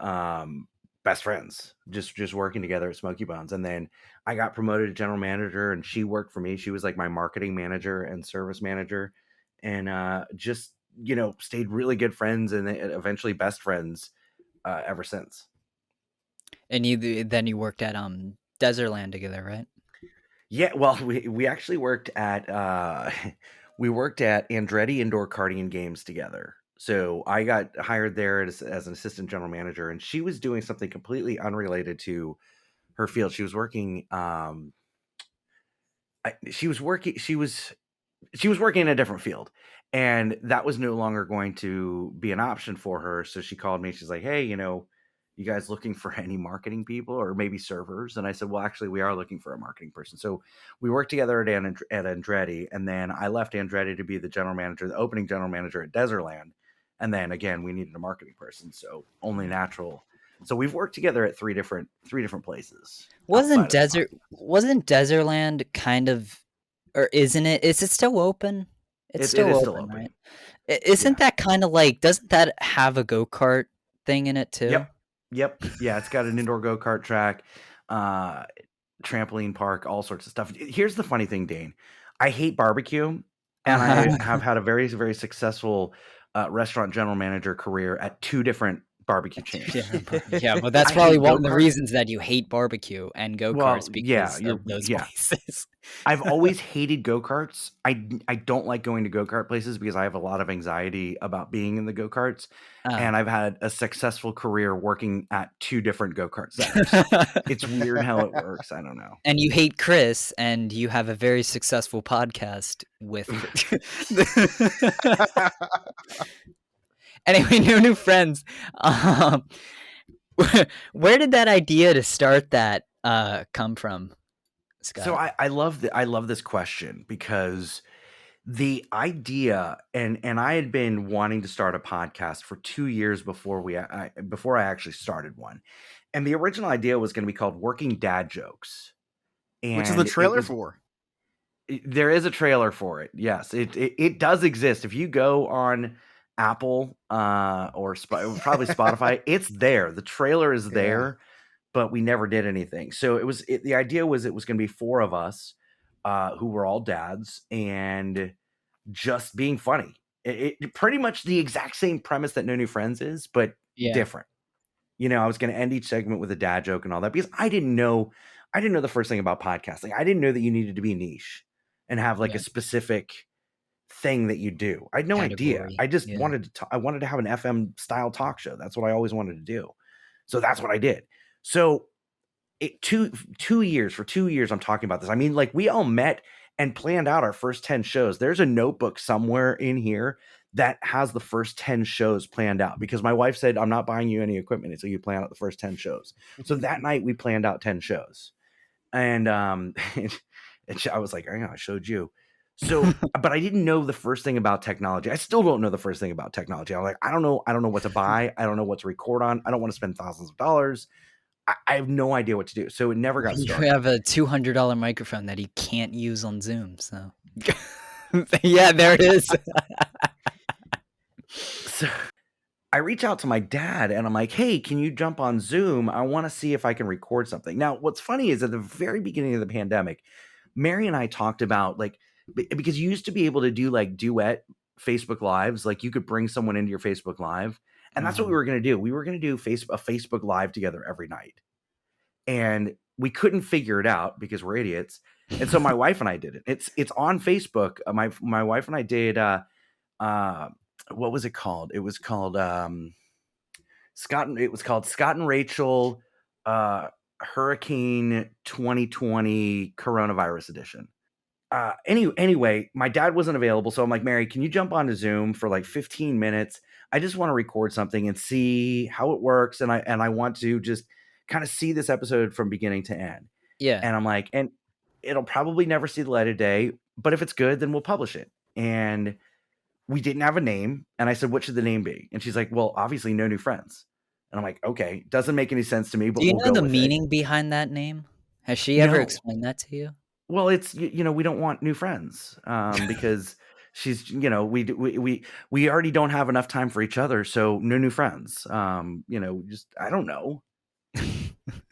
best friends, just working together at Smoky Bones. And then I got promoted to general manager, and she worked for me. She was like my marketing manager and service manager, and just stayed really good friends, and eventually best friends ever since. And then you worked at Desertland together, right? Yeah, well, we actually worked at we worked at Andretti Indoor Karting and Games together. So I got hired there as an assistant general manager, and she was doing something completely unrelated to her field. She was working she was working in a different field, and that was no longer going to be an option for her. So she called me. She's like, hey, you guys looking for any marketing people or maybe servers? And I said, well, actually we are looking for a marketing person. So we worked together at Andretti, and then I left Andretti to be the opening general manager at Desertland. And then again, we needed a marketing person, so only natural. So we've worked together at three different places outside of the Wasn't Desertland kind of, or isn't it? Is it still open? It's It still is still open, open. right? Isn't Yeah. that kind of like, doesn't that have a go-kart thing in it too? Yep. Yeah, it's got an indoor go-kart track, trampoline park, all sorts of stuff. Here's the funny thing, Dane. I hate barbecue, and I have had a very, very successful restaurant general manager career at two different barbecue chains. Yeah, but that's I probably hate one of the go-karts. reasons that you hate barbecue and Well, go-karts, yeah, because of those yeah. places. I've always hated go-karts. I don't like going to go-kart places because I have a lot of anxiety about being in the go-karts, Oh. and I've had a successful career working at two different go-kart centers. It's weird how it works. I don't know. And you hate Chris, and you have a very successful podcast with Anyway, no new friends. Where did that idea to start that come from, Scott? So I love this question, because the idea, and I had been wanting to start a podcast for 2 years before before I actually started one. And the original idea was going to be called Working Dad Jokes. Which is the And trailer for. there is a trailer for it. Yes, it does exist. If you go on Apple or probably Spotify, it's there. The trailer is Yeah. there, but we never did anything. So the idea was it was going to be four of us who were all dads and just being funny. It pretty much the exact same premise that No New Friends is, but different. I was going to end each segment with a dad joke and all that, because I didn't know the first thing about podcasting. I didn't know that you needed to be niche and have like a specific thing that you do. I had no idea. I just wanted to I wanted to have an FM style talk show. That's what I always wanted to do. So that's what I did. So for 2 years I'm talking about this. I mean, like, we all met and planned out our first 10 shows. There's a notebook somewhere in here that has the first 10 shows planned out, because my wife said, I'm not buying you any equipment until you plan out the first 10 shows. So that night we planned out 10 shows. And I was like, I showed you. So, but I didn't know the first thing about technology. I still don't know the first thing about technology. I'm like, I don't know what to buy. I don't know what to record on. I don't want to spend thousands of dollars. I have no idea what to do. So it never got started. You have a $200 microphone that he can't use on Zoom. So yeah, there it is. So I reach out to my dad and I'm like, hey, can you jump on Zoom? I want to see if I can record something. Now, what's funny is at the very beginning of the pandemic, Mary and I talked about, like, because you used to be able to do like duet Facebook Lives, like you could bring someone into your Facebook Live. And that's what we were going to do. We were going to do a Facebook Live together every night. And we couldn't figure it out because we're idiots. And so my wife and I did it. It's on Facebook. My wife and I did what was it called? It was called Scott and Rachel Hurricane 2020 Coronavirus Edition. Anyway, my dad wasn't available, so I'm like, Mary, can you jump onto Zoom for like 15 minutes? I just want to record something and see how it works, and I want to just kind of see this episode from beginning to end. Yeah. And I'm like, and it'll probably never see the light of day, but if it's good, then we'll publish it. And we didn't have a name, and I said, what should the name be? And she's like, well, obviously No New Friends. And I'm like, okay, doesn't make any sense to me, but Do you we'll know go the with meaning behind that name? Has she ever No. explained that to you? Well, it's we don't want new friends because she's we already don't have enough time for each other, so no new friends. Just I don't know. I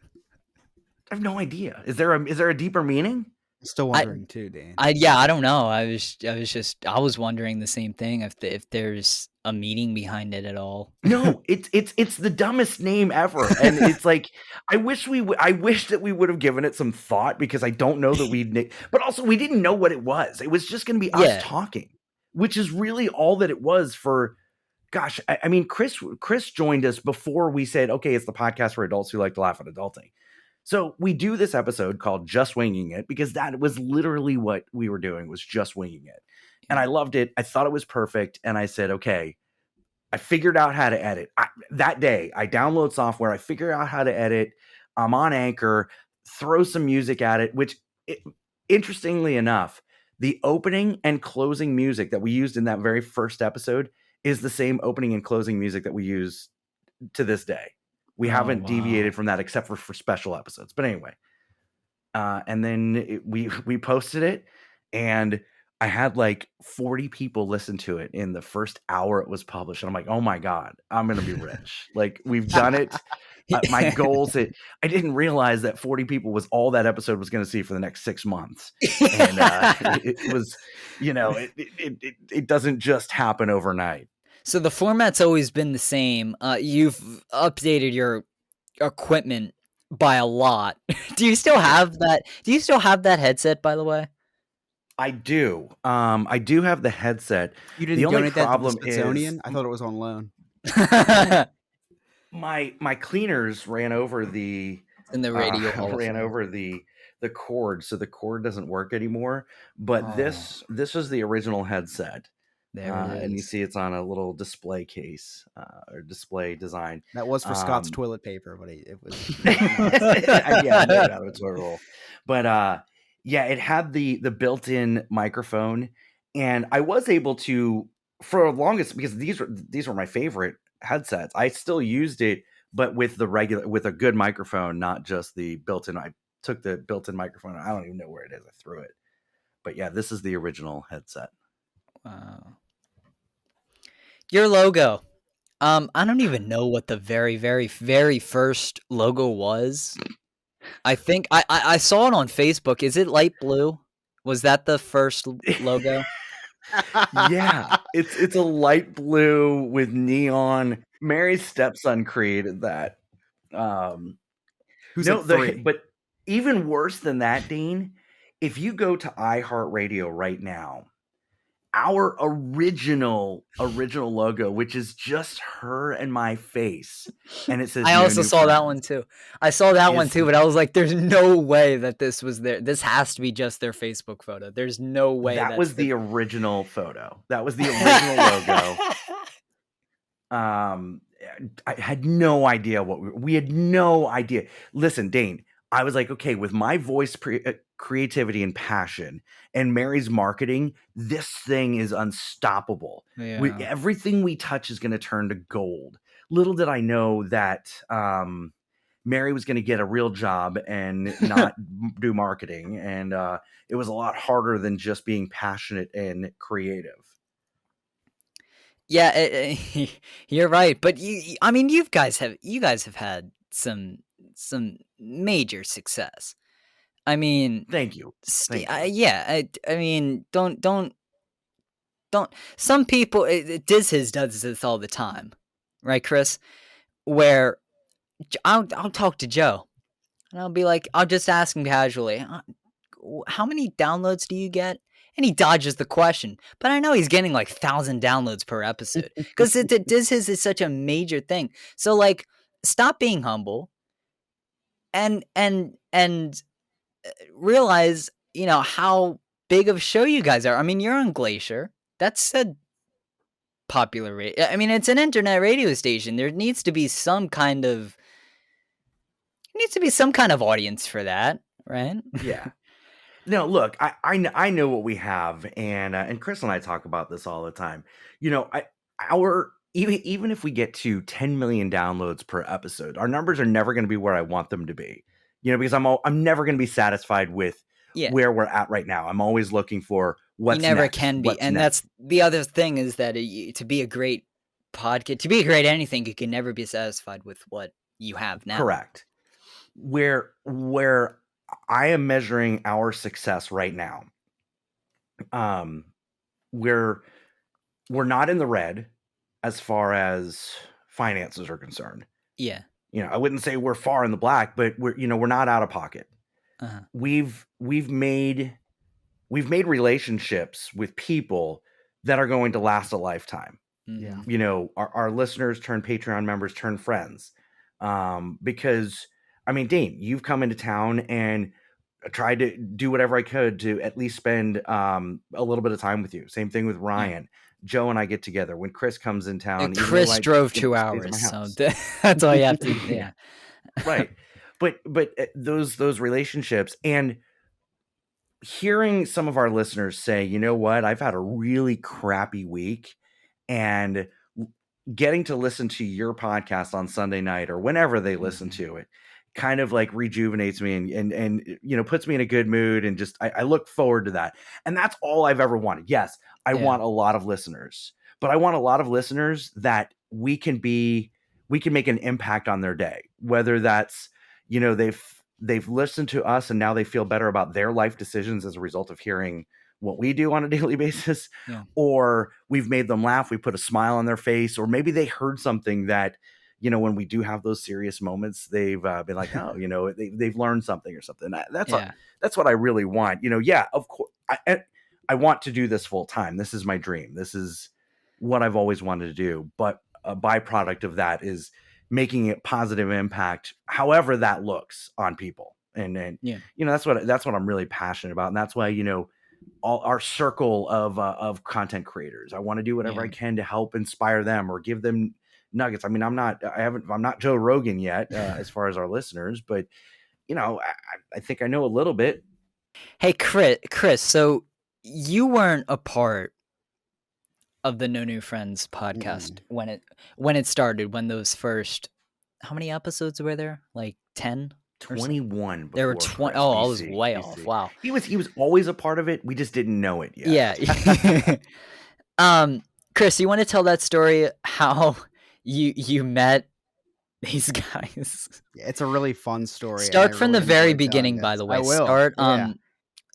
have no idea. Is there a deeper meaning? Still wondering too, Dane. I don't know. I was wondering the same thing if there's a meaning behind it at all. No, it's the dumbest name ever, and it's like I wish that we would have given it some thought because I don't know that but also we didn't know what it was. It was just going to be us talking, which is really all that it was for. Gosh, I mean, Chris joined us before we said, okay, it's the podcast for adults who like to laugh at adulting. So we do this episode called Just Winging It because that was literally what we were doing, was just winging it. And I loved it. I thought it was perfect. And I said, okay, I figured out how to edit. That day, I download software. I figure out how to edit. I'm on Anchor, throw some music at it, interestingly enough, the opening and closing music that we used in that very first episode is the same opening and closing music that we use to this day. We haven't deviated from that except for special episodes. But anyway, and then we posted it, and I had like 40 people listen to it in the first hour it was published. And I'm like, oh my God, I'm going to be rich. Like, we've done it. My goals, I didn't realize that 40 people was all that episode was going to see for the next 6 months. And it was, it doesn't just happen overnight. So the format's always been the same. You've updated your equipment by a lot. Do you still have that? Do you still have that headset, by the way? I do. I do have the headset. You didn't donate that to the Smithsonian? I thought it was on loan. My cleaners ran over the the cord, so the cord doesn't work anymore. But this is the original headset. There it is. And you see it's on a little display case or display design. That was for Scott's toilet paper, but it was yeah, I made it out of toilet roll. But yeah, it had the built-in microphone, and I was able to, for the longest, because these were my favorite headsets. I still used it, but with a good microphone, not just the built-in. I took the built-in microphone. I don't even know where it is. I threw it. But yeah, this is the original headset. Wow. Your logo. I don't even know what the very, very, very first logo was. I think I saw it on Facebook. Is it light blue? Was that the first logo? Yeah, it's a light blue with neon. Mary's stepson created that. But even worse than that, Dane, if you go to iHeartRadio right now, our original logo, which is just her and my face, and it says I also saw that one too. I saw that one too, but I was like, there's no way that this was there. This has to be just their Facebook photo. There's no way that was the original photo. That was the original logo. I had no idea we had no idea. Listen, Dane, I was like, okay, with my voice creativity and passion and Mary's marketing, this thing is unstoppable. Yeah. Everything we touch is going to turn to gold. Little did I know that Mary was going to get a real job and not do marketing. And it was a lot harder than just being passionate and creative. Yeah, you're right. But you guys have had some major success. I mean, thank you. Yeah, I mean, don't. Some people, does this all the time, right, Chris? Where I'll talk to Joe. And I'll be like, I'll just ask him casually, how many downloads do you get? And he dodges the question, but I know he's getting like 1,000 downloads per episode because this is such a major thing. So like, stop being humble and realize, how big of a show you guys are. I mean, you're on Glacier. That's a popular radio. I mean, it's an internet radio station. There needs to be some kind of audience for that, right? Yeah. No, look, I know what we have, and Chris and I talk about this all the time. You know, our even if we get to 10 million downloads per episode, our numbers are never going to be where I want them to be. You know, because I'm never going to be satisfied with Yeah. where we're at right now. I'm always looking for what's You never next. can be. What's And next. that's the other thing, is that to be a great podcast, to be a great anything, you can never be satisfied with what you have now. Correct. Where I am measuring our success right now, we're not in the red as far as finances are concerned. Yeah. You know, I wouldn't say we're far in the black, but we're not out of pocket. Uh-huh. We've made relationships with people that are going to last a lifetime. Yeah. You know, our listeners turn Patreon members, turn friends. Because I mean, Dane, you've come into town and tried to do whatever I could to at least spend a little bit of time with you. Same thing with Ryan. Joe and I get together when Chris comes in town. And Chris drove 2 hours, so that's all you have to. Yeah. Right. But those relationships, and hearing some of our listeners say, you know what, I've had a really crappy week, and getting to listen to your podcast on Sunday night or whenever they listen to it kind of like rejuvenates me and you know, puts me in a good mood, and just I look forward to that. And that's all I've ever wanted. Yes, I want a lot of listeners, but I want a lot of listeners that we can make an impact on their day, whether that's, you know, they've listened to us and now they feel better about their life decisions as a result of hearing what we do on a daily basis, or we've made them laugh, we put a smile on their face, or maybe they heard something that, you know, when we do have those serious moments, they've been like, oh, you know, they've learned something or something. That's what I really want. You know, yeah, of course, I want to do this full time. This is my dream. This is what I've always wanted to do. But a byproduct of that is making a positive impact, however that looks, on people. And you know, that's what I'm really passionate about, and that's why, you know, all our circle of content creators, I want to do whatever I can to help inspire them or give them nuggets. I mean, I'm not Joe Rogan yet, as far as our listeners, but you know, I think I know a little bit. Hey, Chris, so you weren't a part of the No New Friends podcast when it started, when those first, how many episodes were there? Like 10? 21. There were 20. Oh, I was way off. Wow. He was always a part of it. We just didn't know it yet. Yeah. Chris, you want to tell that story, how you met these guys? Yeah, it's a really fun story. Start from the very beginning, by the way. I will. Start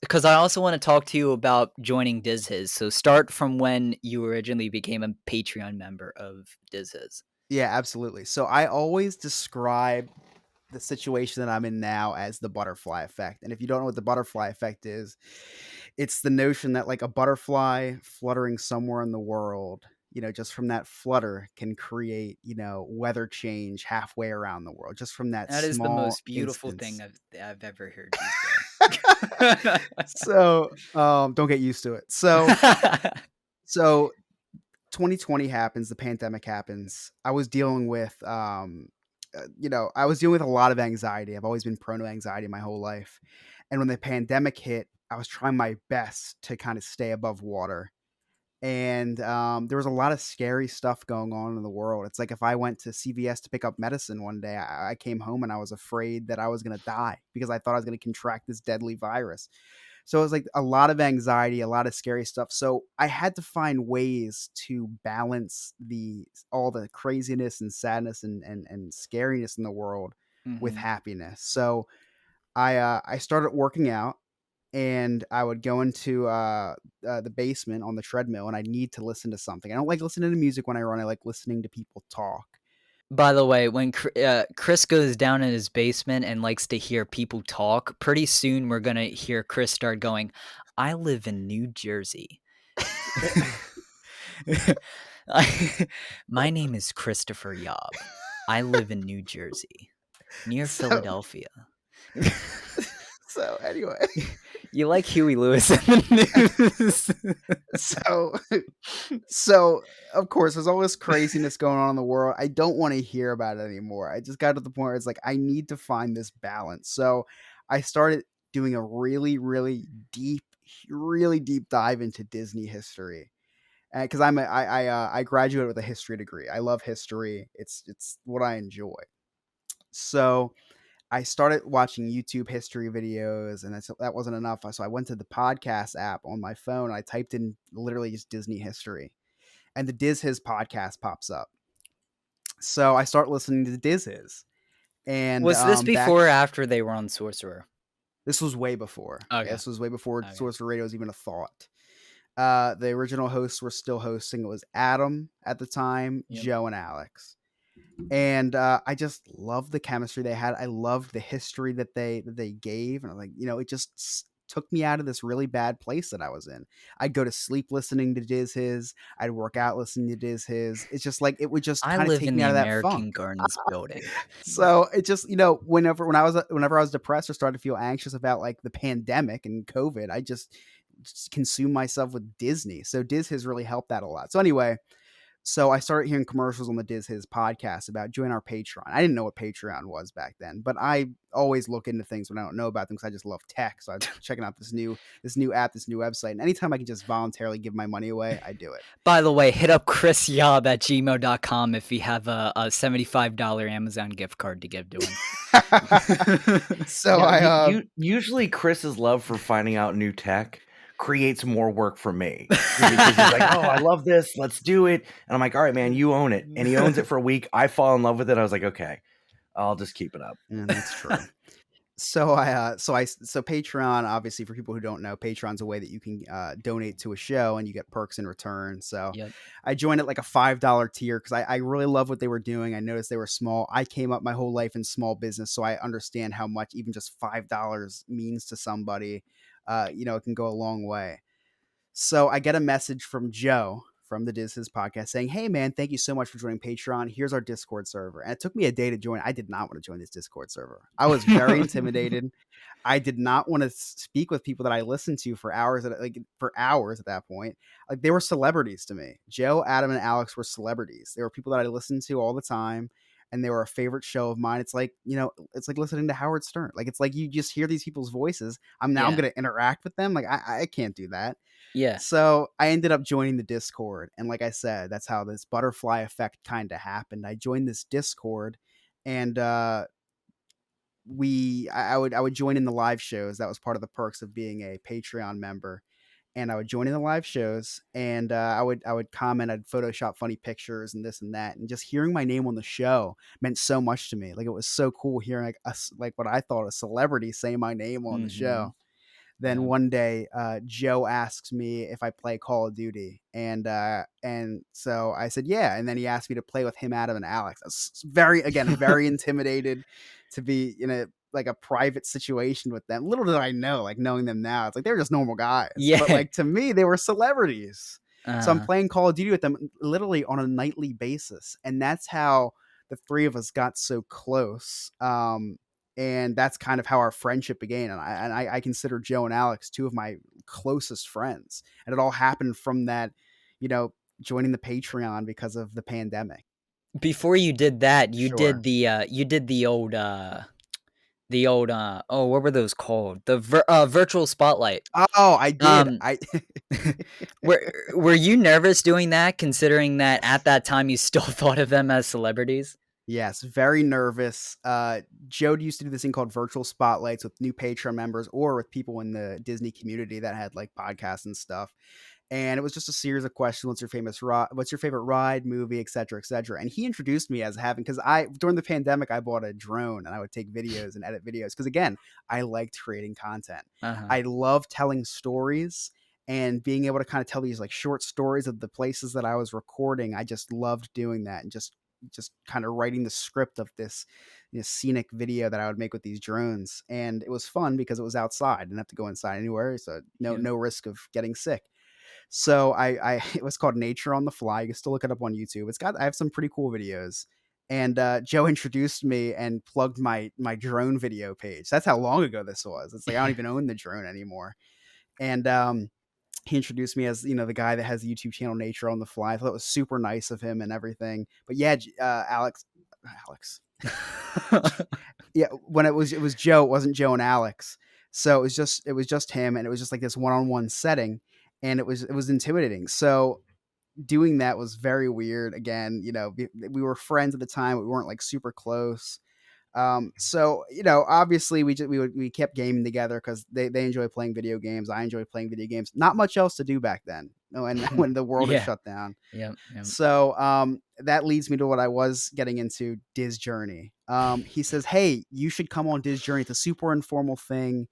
because I also want to talk to you about joining DizHiz. So start from when you originally became a Patreon member of DizHiz. Yeah, absolutely. So I always describe the situation that I'm in now as the butterfly effect. And if you don't know what the butterfly effect is, it's the notion that like a butterfly fluttering somewhere in the world, you know, just from that flutter can create, you know, weather change halfway around the world, just from that That is the most beautiful instance. thing I've ever heard you say. So don't get used to it. So 2020 happens, the pandemic happens. I was dealing with you know, I was dealing with a lot of anxiety. I've always been prone to anxiety my whole life. And when the pandemic hit, I was trying my best to kind of stay above water. And there was a lot of scary stuff going on in the world. It's like if I went to CVS to pick up medicine one day, I came home and I was afraid that I was going to die because I thought I was going to contract this deadly virus. So it was like a lot of anxiety, a lot of scary stuff. So I had to find ways to balance all the craziness and sadness and scariness in the world with happiness. So I started working out, and I would go into the basement on the treadmill, and I need to listen to something. I don't like listening to music when I run. I like listening to people talk. By the way, when Chris goes down in his basement and likes to hear people talk, pretty soon we're gonna hear Chris start going, "I live in New Jersey." My name is Christopher Yob. I live in New Jersey, near So Philadelphia. so anyway, You like Huey Lewis in the news? so so of course there's all this craziness going on in the world. I don't want to hear about it anymore. I just got to the point where it's like I need to find this balance. So I started doing a really deep dive into Disney history. Because I graduated with a history degree. I love history. It's what I enjoy. So I started watching YouTube history videos, and that wasn't enough. So I went to the podcast app on my phone. And I typed in literally just Disney history, and the Diz His podcast pops up. So I start listening to the Diz His, and Was this back before or after they were on Sorcerer? this was way before. Yeah, Okay. this was way before Okay. Sorcerer Radio was even a thought. The original hosts were still hosting. It was Adam at the time, Yep. Joe, and Alex. And I just loved the chemistry they had. I loved the history that they gave, and I'm like, it just took me out of this really bad place that I was in. I'd go to sleep listening to Diz His. I'd work out listening to Diz His. It's just like it would just I kind of live take in me the out of that American funk. Gardens building. So it just whenever I was depressed or started to feel anxious about like the pandemic and COVID, I just consume myself with Disney. So Diz His really helped that a lot. So anyway, so I started hearing commercials on the Diz His podcast about join our Patreon. I didn't know what Patreon was back then, but I always look into things when I don't know about them because I just love tech. So I'm checking out this new app, this new website, and anytime I can just voluntarily give my money away, I do it. By the way, hit up chrisyob at gmail.com if you have a $75 Amazon gift card to give to him. So Usually Chris's love for finding out new tech creates more work for me because he's like, oh, I love this, let's do it, and I'm like, all right, man, you own it, and he owns it for a week. I fall in love with it. I was like, okay, I'll just keep it up. Yeah, that's true. So Patreon, obviously, for people who don't know, Patreon's a way that you can donate to a show and you get perks in return. So Yep. I joined at like a $5 tier because I really love what they were doing. I noticed they were small. I came up my whole life in small business, so I understand how much even just $5 means to somebody. It can go a long way. So I get a message from Joe from the Diz His podcast saying, "Hey man, thank you so much for joining Patreon. Here's our Discord server." And it took me a day to join. I did not want to join this Discord server. I was very intimidated. I did not want to speak with people that I listened to for hours at that point. Like they were celebrities to me. Joe, Adam, and Alex were celebrities. They were people that I listened to all the time, and they were a favorite show of mine. It's like, it's like listening to Howard Stern. Like it's like you just hear these people's voices. I'm Yeah. going to interact with them. Like I can't do that. Yeah. So I ended up joining the Discord. And like I said, that's how this butterfly effect kind of happened. I joined this Discord, and I would join in the live shows. That was part of the perks of being a Patreon member. And I would join in the live shows, and I would comment. I'd Photoshop funny pictures and this and that, and just hearing my name on the show meant so much to me. Like it was so cool hearing like what I thought a celebrity say my name on the show. Then one day, Joe asks me if I play Call of Duty, and so I said yeah. And then he asked me to play with him, Adam, and Alex. I was very intimidated to be in a private situation with them. Little did I know, like knowing them now, it's like they're just normal guys. Yeah. But like to me, they were celebrities. So I'm playing Call of Duty with them literally on a nightly basis, and that's how the three of us got so close. And that's kind of how our friendship began. And I consider Joe and Alex two of my closest friends. And it all happened from that, joining the Patreon because of the pandemic. Before you did that, you Sure. did the old what were those called? The virtual spotlight. Oh, I did. Were you nervous doing that, considering that at that time you still thought of them as celebrities? Yes, very nervous. Joe used to do this thing called virtual spotlights with new Patreon members or with people in the Disney community that had like podcasts and stuff. And it was just a series of questions. What's your favorite ride, movie, et cetera, et cetera. And he introduced me as having, because during the pandemic, I bought a drone and I would take videos and edit videos. Because again, I liked creating content. I love telling stories and being able to kind of tell these like short stories of the places that I was recording. I just loved doing that and just just kind of writing the script of this scenic video that I would make with these drones. And it was fun because it was outside. I didn't have to go inside anywhere. So Yeah. no risk of getting sick. So I it was called Nature on the Fly. You can still look it up on YouTube. I have some pretty cool videos. And Joe introduced me and plugged my drone video page. That's how long ago this was. It's like I don't even own the drone anymore. And he introduced me as the guy that has the YouTube channel Nature on the Fly. I thought it was super nice of him and everything. But yeah, Alex, yeah. When it was Joe, it wasn't Joe and Alex. So it was just him, and it was just like this one-on-one setting, and it was intimidating. So doing that was very weird. Again, we were friends at the time, but we weren't like super close. So obviously we kept gaming together because they enjoy playing video games. I enjoy playing video games. Not much else to do back then, and when the world is Yeah. shut down. Yep. Yep. So that leads me to what I was getting into, Diz Journey. He says, "Hey, you should come on Diz Journey. It's a super informal thing."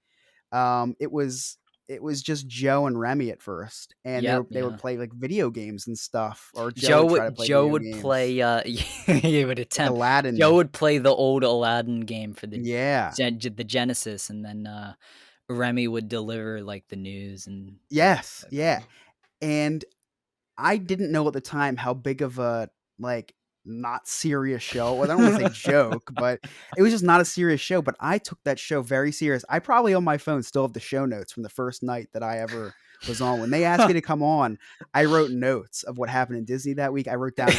It was just Joe and Remy at first, and Yep. they would Yeah. play like video games and stuff, or Joe would try to play Joe video would play. games, He would like attempt. Joe Aladdin. would play the old Aladdin game for the Yeah. the Genesis, and then Remy would deliver like the news and Yes. Yeah. And I didn't know at the time how big of a like not serious show. Well, I don't want to say joke, but it was just not a serious show. But I took that show very serious. I probably on my phone still have the show notes from the first night that I ever was on. When they asked me to come on, I wrote notes of what happened in Disney that week. I wrote down.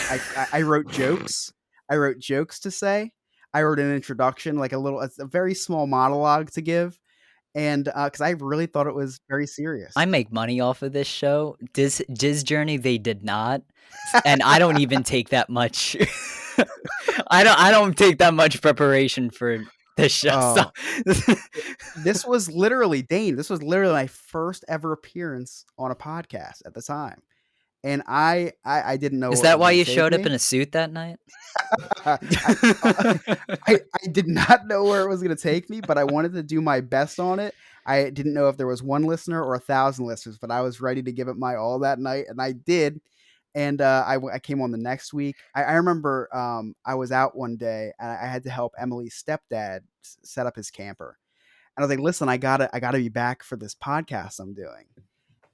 I wrote jokes. I wrote jokes to say. I wrote an introduction, like a very small monologue to give. And because I really thought it was very serious. I make money off of this show. Diz Journey, they did not, and I don't even take that much. I don't take that much preparation for this show. So. This was literally Dane. This was literally my first ever appearance on a podcast at the time, and I didn't know. Is that why you showed up in a suit that night? I did not know where it was going to take me, but I wanted to do my best on it. I didn't know if there was one listener or 1,000 listeners, but I was ready to give it my all that night, and I did. And I came on the next week. I remember I was out one day, and I had to help Emily's stepdad set up his camper. And I was like, "Listen, I gotta be back for this podcast I'm doing."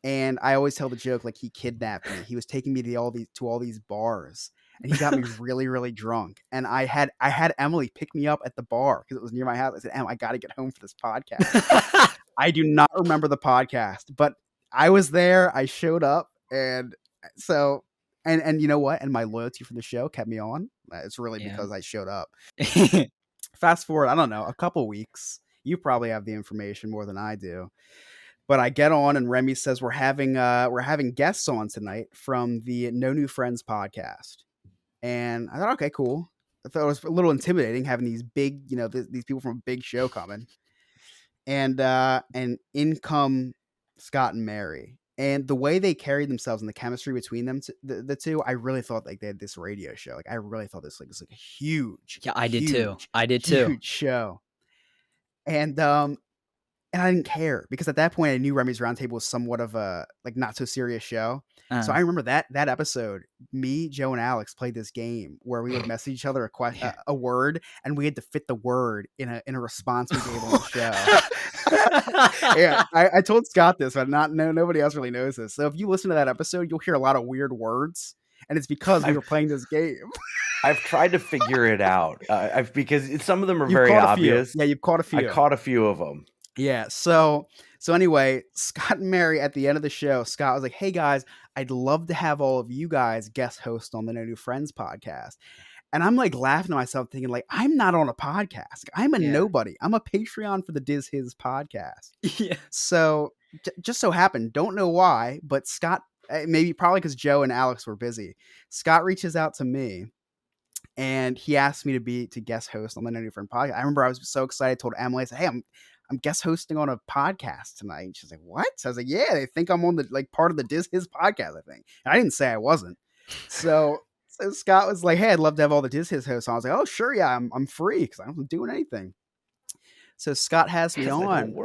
And I always tell the joke like he kidnapped me. He was taking me to all these bars, and he got me really, really drunk. And I had Emily pick me up at the bar because it was near my house. I said, "Em, I got to get home for this podcast." I do not remember the podcast, but I was there. I showed up, and so and you know what? And my loyalty for the show kept me on. It's really because I showed up. Fast forward, I don't know, a couple weeks. You probably have the information more than I do. But I get on, and Remy says we're having guests on tonight from the No New Friends podcast. And I thought, okay, cool. I thought it was a little intimidating having these big, these people from a big show coming. And in come Scott and Mary. And the way they carried themselves and the chemistry between them, the two, I really thought like they had this radio show. Like I really thought this was like a huge, yeah, I did too. Huge show. And I didn't care because at that point I knew Remy's Roundtable was somewhat of a like not so serious show. So I remember that episode, me, Joe, and Alex played this game where we would message each other a word, and we had to fit the word in a response we gave on the show. Yeah, I told Scott this, but nobody else really knows this. So if you listen to that episode, you'll hear a lot of weird words, and it's because we were playing this game. I've tried to figure it out because some of them are very obvious. Yeah, you've caught a few. I caught a few of them. Yeah. So anyway, Scott and Mary at the end of the show, Scott was like, "Hey guys, I'd love to have all of you guys guest host on the No New Friends podcast." And I'm like laughing to myself thinking like, I'm not on a podcast. I'm a nobody. I'm a Patreon for the Diz His podcast. Yeah. So just so happened, don't know why, but Scott, probably because Joe and Alex were busy. Scott reaches out to me. And he asked me to guest host on the No New Friend podcast. I remember I was so excited. I told Emily, I said, "Hey, I'm guest hosting on a podcast tonight." And she's like, "What?" So I was like, "Yeah, they think I'm on the like part of the Diz His podcast, I think." And I didn't say I wasn't. So Scott was like, "Hey, I'd love to have all the Diz His hosts on." I was like, "Oh, sure, yeah, I'm free because I'm doing anything." So Scott has me on.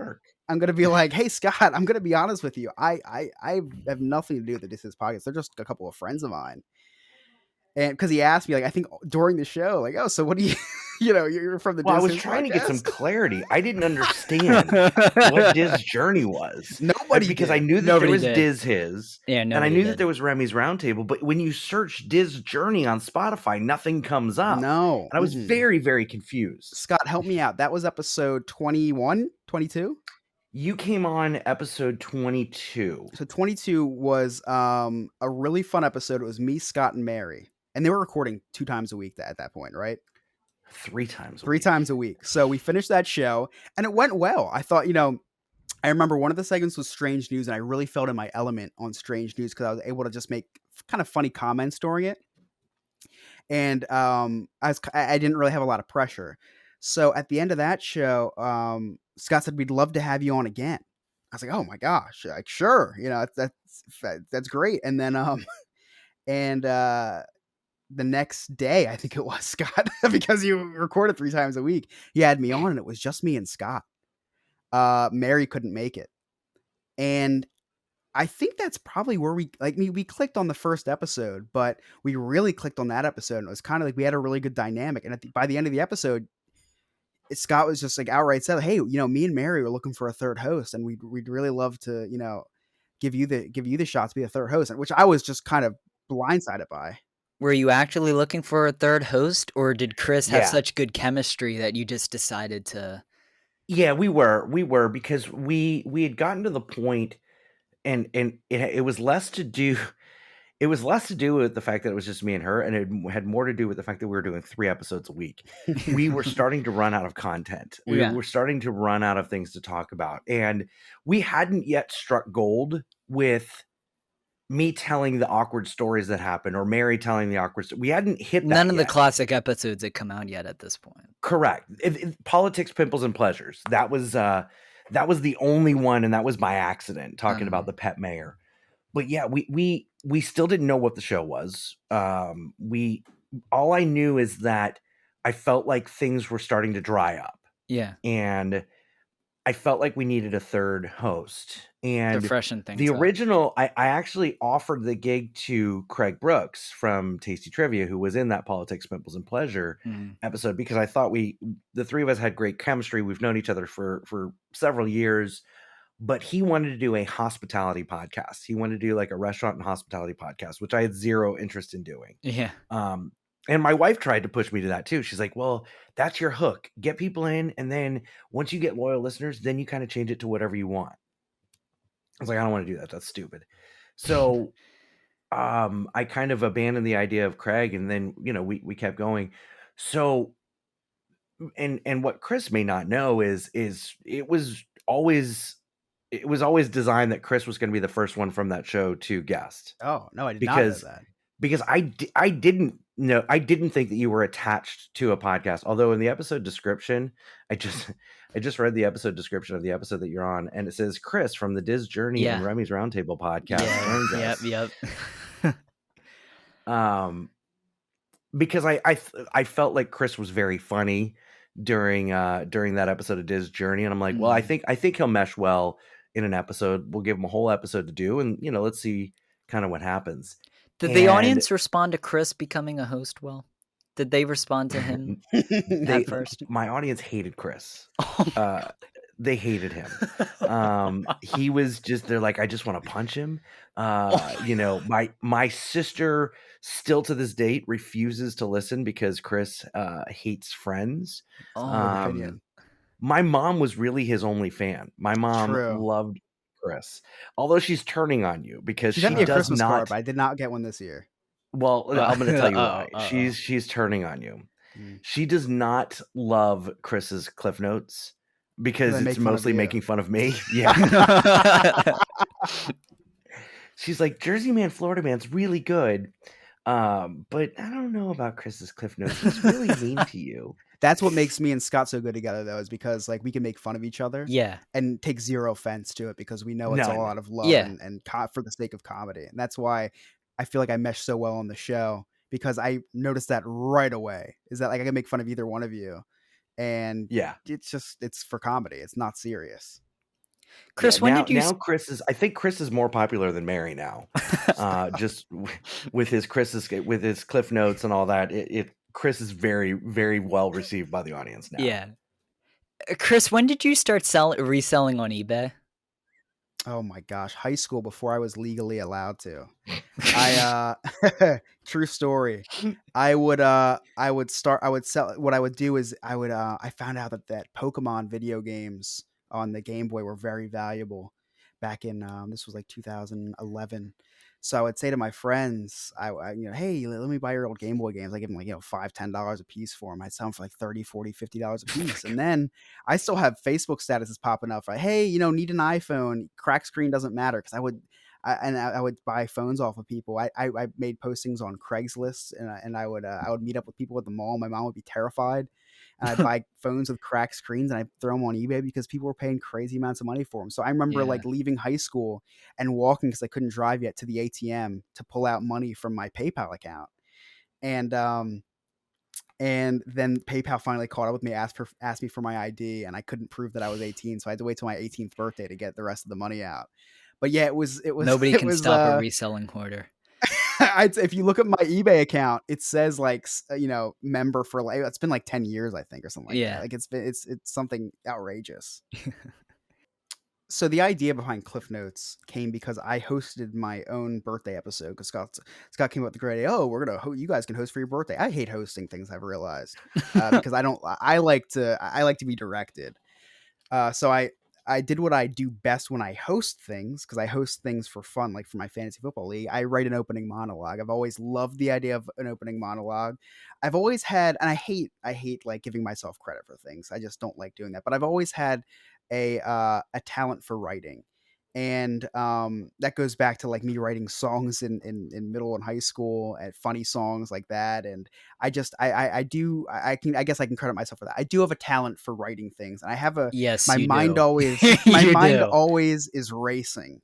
I'm gonna be like, "Hey, Scott, I'm gonna be honest with you. I have nothing to do with the Diz His podcast. They're just a couple of friends of mine." And because he asked me, like, I think during the show, like, oh, so what do you, you're from the Well, I Diz was His trying to get some podcast? clarity. I didn't understand what Diz's journey was. Nobody Because I did. knew that there Nobody was did. Diz his, Yeah, and I nobody knew that did. there was Remy's Roundtable, but when you search Diz Journey on Spotify, nothing comes up. No. And I was Mm-mm. very, very confused. Scott, help me out. That was episode 21, 22? You came on episode 22. So 22 was a really fun episode. It was me, Scott, and Mary. And they were recording 2 times a week at that point, right? 3 times a 3 week. times a week. So we finished that show and it went well. I thought, I remember one of the segments was Strange News, and I really felt in my element on Strange News because I was able to just make kind of funny comments during it. And I didn't really have a lot of pressure. So at the end of that show, Scott said, we'd love to have you on again. I was like, oh my gosh, like, sure. That's great. And then, the next day, I think it was, Scott, because you recorded 3 times a week, he had me on and it was just me and Scott. Mary couldn't make it. And I think that's probably where we clicked on the first episode, but we really clicked on that episode. And it was kind of like we had a really good dynamic. And by the end of the episode, Scott was just like outright said, hey, me and Mary were looking for a third host, and we'd really love to, give you the shot to be a third host, which I was just kind of blindsided by. Were you actually looking for a third host, or did Chris have Yeah. such good chemistry that you just decided to? Yeah, we were because we had gotten to the point, and it was less to do. It was less to do with the fact that it was just me and her, and it had more to do with the fact that we were doing 3 episodes a week. We were starting to run out of content. We Yeah. were starting to run out of things to talk about, and we hadn't yet struck gold with me telling the awkward stories that happened, or Mary telling the awkward stories. We hadn't hit that None of the yet. classic episodes had come out yet at this point. Correct. Politics, Pimples, and Pleasures. That was the only one, and that was by accident, talking about the pet mayor. But yeah, we still didn't know what the show was. All I knew is that I felt like things were starting to dry up, Yeah, and I felt like we needed a third host. to And freshen things the up. original, I actually offered the gig to Craig Brooks from Tasty Trivia, who was in that Politics, Pimples, and Pleasure Mhm. episode, because I thought the 3 of us had great chemistry. We've known each other for several years, but he wanted to do a hospitality podcast. He wanted to do like a restaurant and hospitality podcast, which I had zero interest in doing. Yeah. And my wife tried to push me to that too. She's like, well, that's your hook. Get people in, and then once you get loyal listeners, then you kind of change it to whatever you want. I was like, I don't want to do that. That's stupid. So I kind of abandoned the idea of Craig, and then we kept going. So and what Chris may not know is it was always designed that Chris was going to be the first one from that show to guest. Oh, no, I did not know that. Because I didn't know, I didn't think that you were attached to a podcast. Although in the episode description, I just read the episode description of the episode that you're on, and it says Chris from the Diz Journey and Remy's Roundtable podcast joins us. Yep. Because I felt like Chris was very funny during that episode of Diz Journey, and I'm like, well, I think he'll mesh well in an episode. We'll give him a whole episode to do, and let's see kind of what happens. Did the audience respond to Chris becoming a host well? Did they respond to him at first? My audience hated Chris. They hated him. He was just, they're like, I just want to punch him. My sister still to this date refuses to listen because Chris hates Friends. Opinion. My mom was really his only fan. My mom loved Chris, although she's turning on you because she sent me a does Christmas not. card, but I did not get one this year. Well, I'm going to tell you why. She's turning on you. She does not love Chris's Cliff Notes because it's mostly making fun of me. Yeah. She's like, Jersey Man, Florida Man's really good. But I don't know about Chris's Cliff Notes. It's really mean to you. That's what makes me and Scott so good together, though, is because like we can make fun of each other, and take zero offense to it because we know it's all out of love and for the sake of comedy, and that's why I feel like I mesh so well on the show because I noticed that right away. Is that like I can make fun of either one of you, and it's for comedy. It's not serious. Yeah, Chris, when did you now I think Chris is more popular than Mary now. Just with his Cliff Notes and all that, Chris is very, very well received by the audience now. Yeah. Chris, when did you start reselling on eBay? Oh my gosh, high school before I was legally allowed to. True story. I would sell. What I would do is I found out that Pokemon video games on the Game Boy were very valuable back in this was like 2011. So I would say to my friends, hey, let me buy your old Game Boy games. I give them like, $5-10 a piece for them. I'd sell them for like $30, $40, $50 a piece. And then I still have Facebook statuses popping up like, hey, need an iPhone. Crack screen doesn't matter, because I would buy phones off of people. I made postings on Craigslist, and I would meet up with people at the mall. My mom would be terrified, and I'd buy phones with cracked screens, and I'd throw them on eBay because people were paying crazy amounts of money for them. So I remember Yeah. like leaving high school and walking, because I couldn't drive yet, to the ATM to pull out money from my PayPal account, and then PayPal finally caught up with me, asked me for my ID, and I couldn't prove that I was 18, so I had to wait till my 18th birthday to get the rest of the money out. But yeah, Nobody it can was stop a reselling hoarder. if you look at my eBay account, it says like member for like, it's been like 10 years, I think, or something like that. Yeah. Like it's something outrageous. So the idea behind Cliff Notes came because I hosted my own birthday episode, because Scott came up with the great idea. Oh, you guys can host for your birthday. I hate hosting things, I've realized, because I like to be directed. So I did what I do best when I host things, because I host things for fun, like for my fantasy football league. I write an opening monologue. I've always loved the idea of an opening monologue. I've always had, and I hate like giving myself credit for things. I just don't like doing that. But I've always had a talent for writing. And that goes back to like me writing songs in middle and high school, and funny songs like that. And I guess I can credit myself for that. I do have a talent for writing things, and I have Yes, my you mind do. always You do. is racing.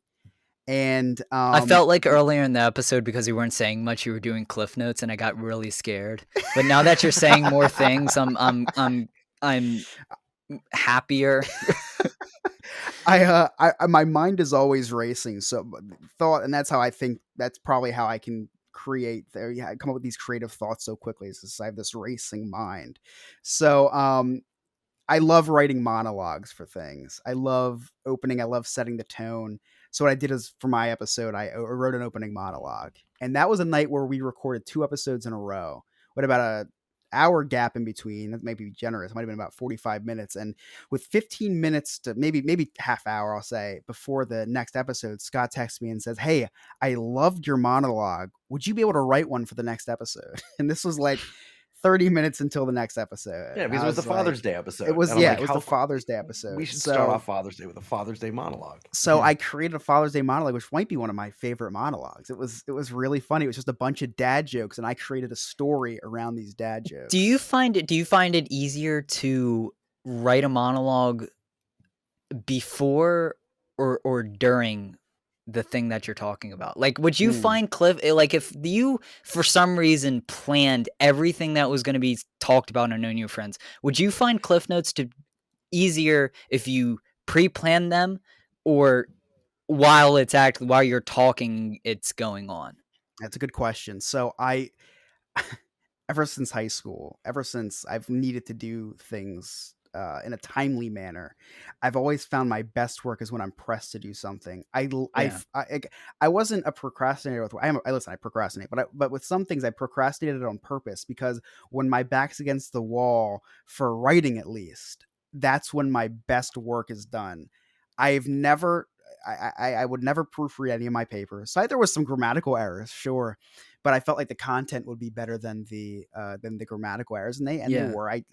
And I felt like earlier in the episode, because you weren't saying much, you were doing cliff notes, and I got really scared. But now that you're saying more things, I'm happier. my mind is always racing. So thought, and that's how I think. That's probably how I can come up with these creative thoughts so quickly. Is I have this racing mind. So I love writing monologues for things. I love opening. I love setting the tone. So what I did is, for my episode, I wrote an opening monologue, and that was a night where we recorded 2 episodes in a row with about a hour gap in between. That might be generous. It might have been about 45 minutes, and with 15 minutes to maybe half hour, I'll say, before the next episode, Scott texts me and says, "Hey, I loved your monologue. Would you be able to write one for the next episode?" And this was like 30 minutes until the next episode. Yeah, And because I it was the was like, Father's Day episode. it was, And I'm yeah, like, it was the Father's Day episode. we should start off Father's Day with a Father's Day monologue. So Yeah. I created a Father's Day monologue, which might be one of my favorite monologues. It was really funny. It was just a bunch of dad jokes, and I created a story around these dad jokes. Do you find it easier to write a monologue before or during the thing that you're talking about? Like, would you find like, if you for some reason planned everything that was going to be talked about on Know Your Friends, would you find Cliff Notes to easier if you pre-plan them, or while you're talking, it's going on? That's a good question. So ever since high school, ever since I've needed to do things in a timely manner, I've always found my best work is when I'm pressed to do something. Yeah. I wasn't a procrastinator with. I procrastinate, but with some things I procrastinated on purpose, because when my back's against the wall, for writing at least, that's when my best work is done. I've never. I would never proofread any of my papers. So there was some grammatical errors, sure, but I felt like the content would be better than the grammatical errors, and they Yeah. were. I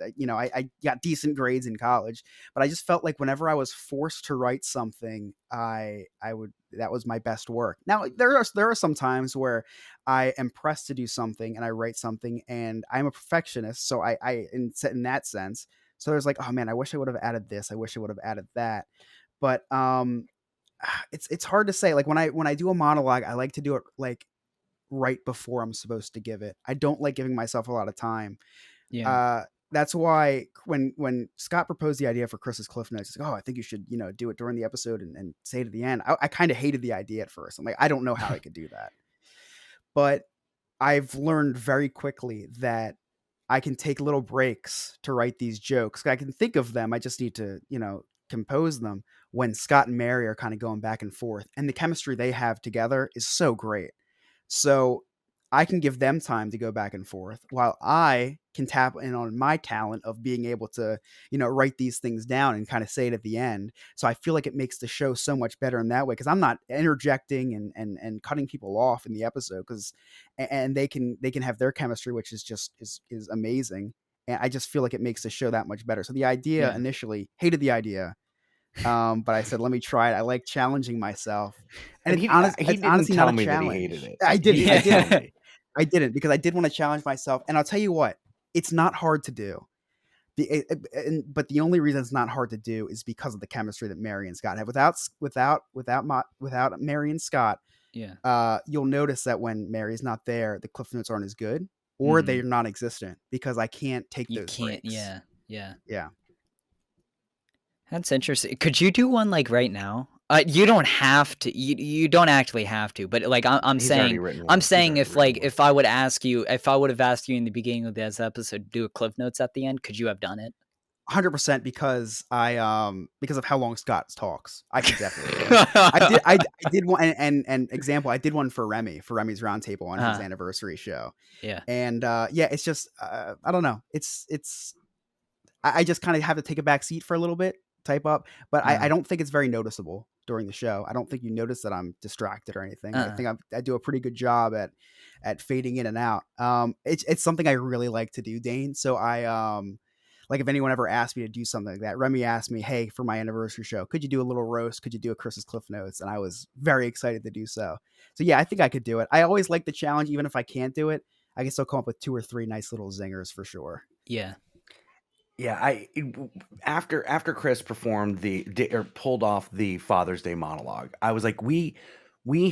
got decent grades in college, but I just felt like whenever I was forced to write something, that was my best work. Now there are some times where I am pressed to do something and I write something, and I'm a perfectionist, so in that sense. So there's like, oh man, I wish I would have added this. I wish I would have added that. But it's hard to say. Like when I do a monologue, I like to do it like right before I'm supposed to give it. I don't like giving myself a lot of time. Yeah. that's why when Scott proposed the idea for Chris's Cliff Notes, he's like, "Oh, I think you should, do it during the episode and say it at the end." I kind of hated the idea at first. I'm like, I don't know how I could do that, but I've learned very quickly that I can take little breaks to write these jokes. I can think of them. I just need to, compose them when Scott and Mary are kind of going back and forth. And the chemistry they have together is so great. So I can give them time to go back and forth while I can tap in on my talent of being able to, write these things down and kind of say it at the end. So I feel like it makes the show so much better in that way because I'm not interjecting and cutting people off in the episode because and they can have their chemistry, which is just is amazing. And I just feel like it makes the show that much better. So the idea Yeah. initially hated the idea. But I said, let me try it. I like challenging myself. And And it's honest, he it's didn't honestly not tell a me that he hated challenge. it. I He didn't. I didn't tell didn't. me. I didn't because I did want to challenge myself. And I'll tell you what, it's not hard to do. But the only reason it's not hard to do is because of the chemistry that Mary and Scott have. Without Mary and Scott, Yeah. you'll notice that when Mary's not there, the Cliff Notes aren't as good, or they're Mhm. non-existent because I can't take You those can't. breaks. Yeah. Yeah. That's interesting. Could you do one like right now? You don't have to. You don't actually have to. But like I'm He's already saying, written I'm one. He's saying already if written like one. if I would ask you, if I would have asked you in the beginning of this episode to do a Cliff Notes at the end, could you have done it? 100% because because of how long Scott talks. I could definitely do it. I did one and example, I did one for Remy's Roundtable on his anniversary show. Yeah. And yeah, it's just I don't know. It's I just kind of have to take a back seat for a little bit, type up, but I don't think it's very noticeable during the show. I don't think you notice that I'm distracted or anything. I think I do a pretty good job at fading in and out. It's something I really like to do, Dane. So I like if anyone ever asked me to do something like that, Remy asked me, "Hey, for my anniversary show, could you do a little roast? Could you do a Chris's Cliff Notes?" And I was very excited to do so. So yeah, I think I could do it. I always like the challenge, even if I can't do it. I can still come up with 2 or 3 nice little zingers for sure. Yeah. Yeah, after Chris performed or pulled off the Father's Day monologue, I was like, we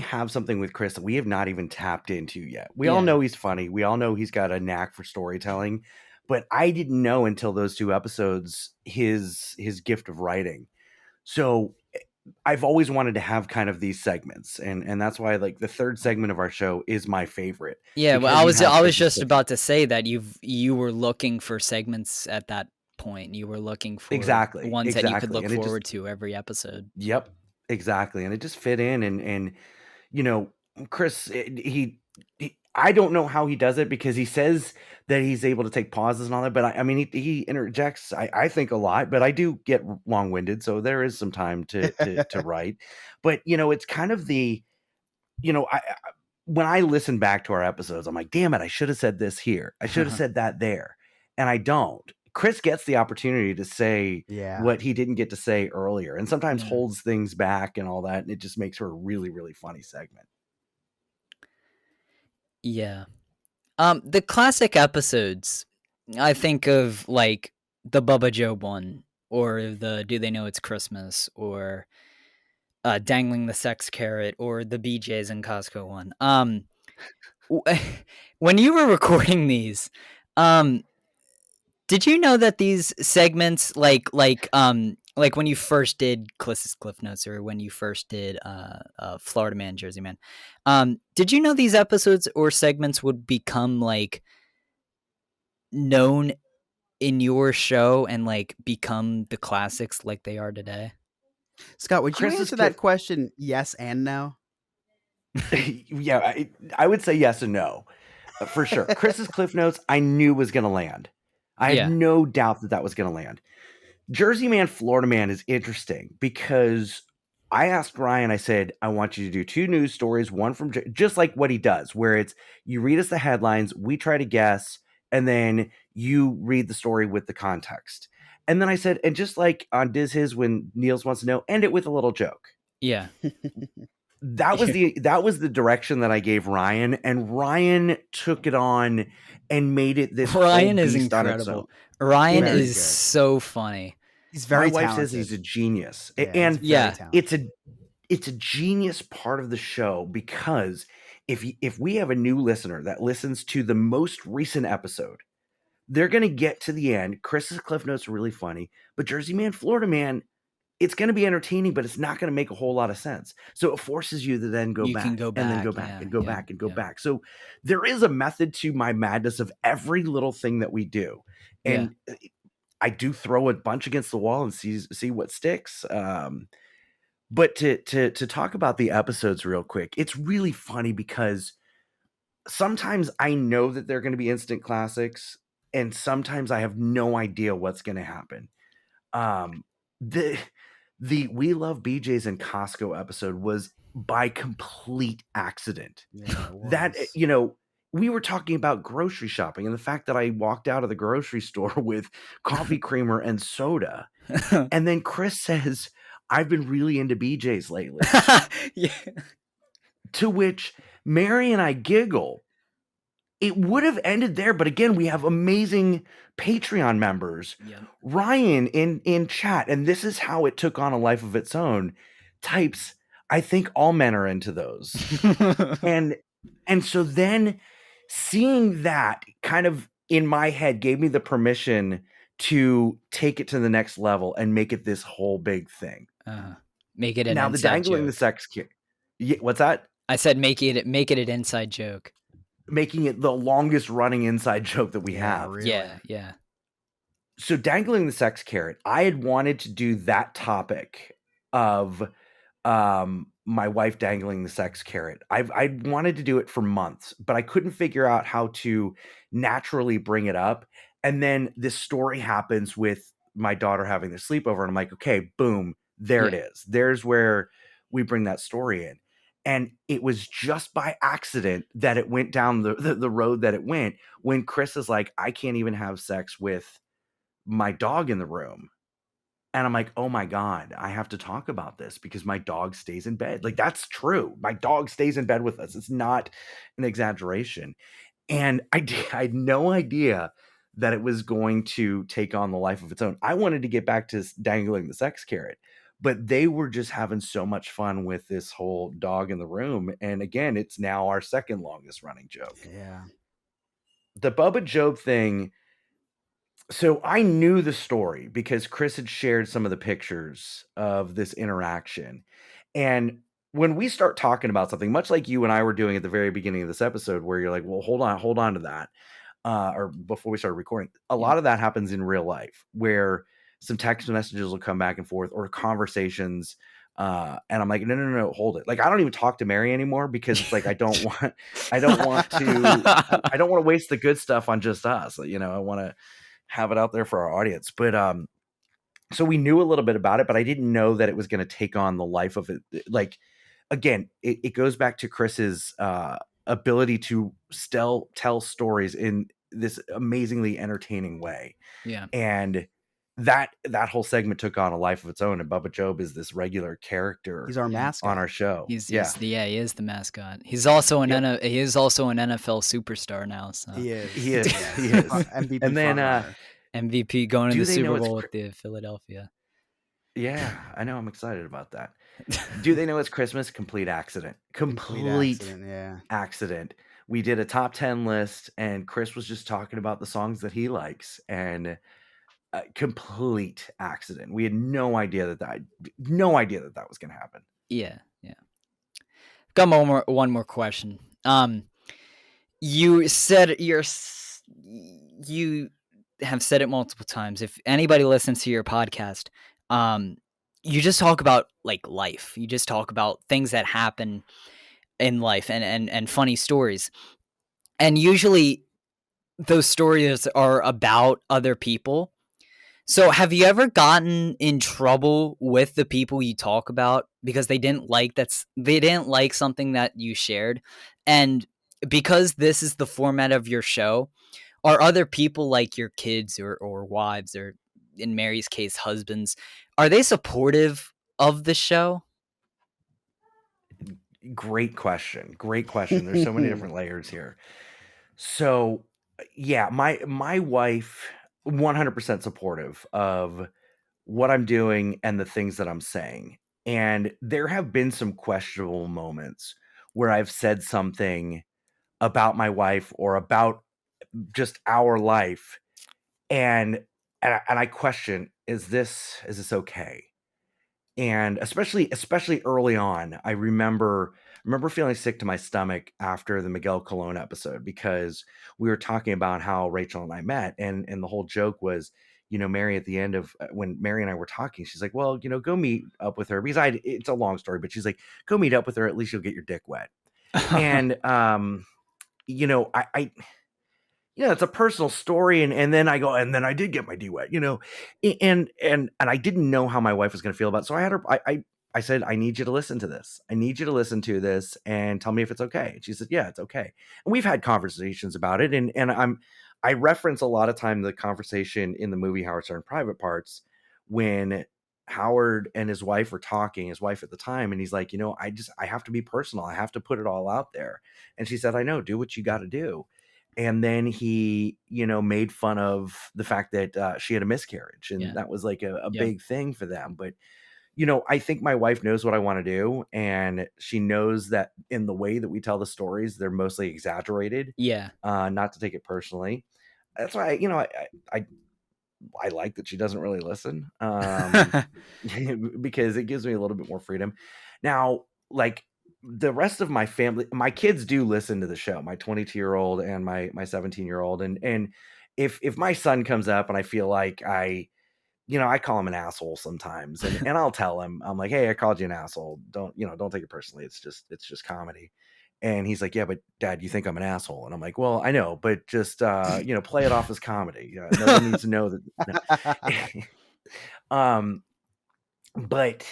have something with Chris that we have not even tapped into yet. We all Yeah. know he's funny. We all know he's got a knack for storytelling, but I didn't know until those 2 episodes his gift of writing. So I've always wanted to have kind of these segments, and that's why like the 3rd segment of our show is my favorite. Yeah. Well, because I was Chris's just Cliff about Notes. to say that you were looking for segments at that point. You were looking for Exactly, ones that you could look and it just forward to every episode. Yep, exactly, and it just fit in, and you know, Chris, he I don't know how he does it because he says that he's able to take pauses and all that, but I mean, he interjects, I think, a lot, but I do get long-winded, so there is some time to write. But, it's kind of I when I listen back to our episodes, I'm like, "Damn it, I should have said this here. I should have said that there." And I don't. Chris gets the opportunity to say Yeah. what he didn't get to say earlier and sometimes Yeah. holds things back and all that, and it just makes for a really, really funny segment. Yeah. The classic episodes, I think of like the Bubba Joe one, or the Do They Know It's Christmas, or Dangling the Sex Carrot, or the BJ's in Costco one. When you were recording these, did you know that these segments, like when you first did Cliff Notes, or when you first did Florida Man, Jersey Man, did you know these episodes or segments would become like known in your show and like become the classics like they are today? Scott, would you Chris's answer that Cliff question yes and no? Yeah, I would say yes and no, for sure. Chris's Cliff Notes, I knew was gonna land. I had Yeah. no doubt that was gonna land. Jersey Man, Florida Man is interesting because I asked Ryan, I said, I want you to do 2 news stories, one from just like what he does, where it's you read us the headlines, we try to guess, and then you read the story with the context. And then I said, and just like on Diz His when Niels wants to know, end it with a little joke. Yeah. That was the direction that I gave Ryan, and Ryan took it on and made it this Ryan whole is beast on its own. incredible. Ryan Very is good. so funny. He's My very wife talented. says he's a genius. Yeah, And he's very talented. it's a genius part of the show because if we have a new listener that listens to the most recent episode, they're going to get to the end. Chris's Cliff Notes are really funny, but Jersey Man, Florida Man, it's going to be entertaining, but it's not going to make a whole lot of sense. So it forces you to then go You can back go and then back. go back Yeah. and go Yeah. back and go Yeah. back. So there is a method to my madness of every little thing that we do. Yeah. And I do throw a bunch against the wall and see what sticks. But to talk about the episodes real quick, it's really funny because sometimes I know that they're going to be instant classics, and sometimes I have no idea what's going to happen. The We Love BJ's and Costco episode was by complete accident. Yeah, it That, was. we were talking about grocery shopping and the fact that I walked out of the grocery store with coffee creamer and soda. And then Chris says, I've been really into BJ's lately. Yeah. To which Mary and I giggle. It would have ended there, but again, we have amazing Patreon members. Yep. Ryan in chat, and this is how it took on a life of its own, types, I think all men are into those. and so then seeing that kind of in my head gave me the permission to take it to the next level and make it this whole big thing. Make it an Now the inside dangling the joke. sex kid. Yeah, what's that? I said make it an inside joke. Making it the longest running inside joke that we have. Really. Yeah. So dangling the sex carrot, I had wanted to do that topic of my wife dangling the sex carrot. I wanted to do it for months, but I couldn't figure out how to naturally bring it up. And then this story happens with my daughter having the sleepover, and I'm like, okay, boom, there it is. There's where we bring that story in. And it was just by accident that it went down the road that it went, when Chris is like, I can't even have sex with my dog in the room. And I'm like, oh my God, I have to talk about this because my dog stays in bed. Like, that's true. My dog stays in bed with us. It's not an exaggeration. And I had no idea that it was going to take on the life of its own. I wanted to get back to dangling the sex carrot, but they were just having so much fun with this whole dog in the room. And again, it's now our second longest running joke. Yeah. The Bubba Job thing. So I knew the story because Chris had shared some of the pictures of this interaction. And when we start talking about something, much like you and I were doing at the very beginning of this episode, where you're like, well, hold on to that. Or before we started recording, a lot of that happens in real life, where some text messages will come back and forth, or conversations. And I'm like, no, hold it. Like, I don't even talk to Mary anymore because it's like, I don't want to waste the good stuff on just us. I want to have it out there for our audience. But so we knew a little bit about it, but I didn't know that it was going to take on the life of it. Like, again, it goes back to Chris's ability to still tell stories in this amazingly entertaining way. Yeah. And that whole segment took on a life of its own, and Bubba Job is this regular character. He's our mascot on our show. He is the mascot. He's also an he is also an NFL superstar now. So He is. He is. MVP. And then MVP going to do the they know Super it's Bowl with the Philadelphia. Yeah, I know. I'm excited about that. Do they know it's Christmas? Complete accident. Complete accident, yeah. accident. We did a top 10 list, and Chris was just talking about the songs that he likes, and complete accident. We had no idea that was going to happen. Yeah. Got one more question. You said you have said it multiple times. If anybody listens to your podcast, you just talk about like life. You just talk about things that happen in life and funny stories. And usually those stories are about other people. So have you ever gotten in trouble with the people you talk about because they didn't like something that you shared? And because this is the format of your show, are other people, like your kids or wives, or in Mary's case, husbands, are they supportive of the show? Great question. There's so many different layers here. So, yeah, my wife 100% supportive of what I'm doing and the things that I'm saying. And there have been some questionable moments where I've said something about my wife or about just our life and I question, is this okay? And especially early on, I remember feeling sick to my stomach after the Miguel Colon episode, because we were talking about how Rachel and I met, and the whole joke was, Mary at the end of when Mary and I were talking, she's like, well, go meet up with her, because it's a long story, but she's like, go meet up with her, at least you'll get your dick wet. And I yeah, it's a personal story, and then I go, and then I did get my D wet, and I didn't know how my wife was going to feel about it. So I had her. I said, I need you to listen to this. I need you to listen to this and tell me if it's okay. And she said, yeah, it's okay. And we've had conversations about it, and I reference a lot of time the conversation in the movie Howard Stern Private Parts, when Howard and his wife were talking, his wife at the time, and he's like, I have to be personal. I have to put it all out there. And she said, I know, do what you got to do. And then he, made fun of the fact that she had a miscarriage, and Yeah. that was like a Yep. big thing for them. But I think my wife knows what I want to do, and she knows that in the way that we tell the stories, they're mostly exaggerated, Yeah. not to take it personally. That's why, I like that she doesn't really listen, because it gives me a little bit more freedom. Now, like, the rest of my family, my kids do listen to the show, my 22-year-old and my 17-year-old, and if my son comes up and I feel like I call him an asshole sometimes, and I'll tell him, I'm like, hey, I called you an asshole. Don't take it personally. It's just comedy. And he's like, yeah, but Dad, you think I'm an asshole? And I'm like, well, I know, but just play it off as comedy. No one needs to know that. No. um, but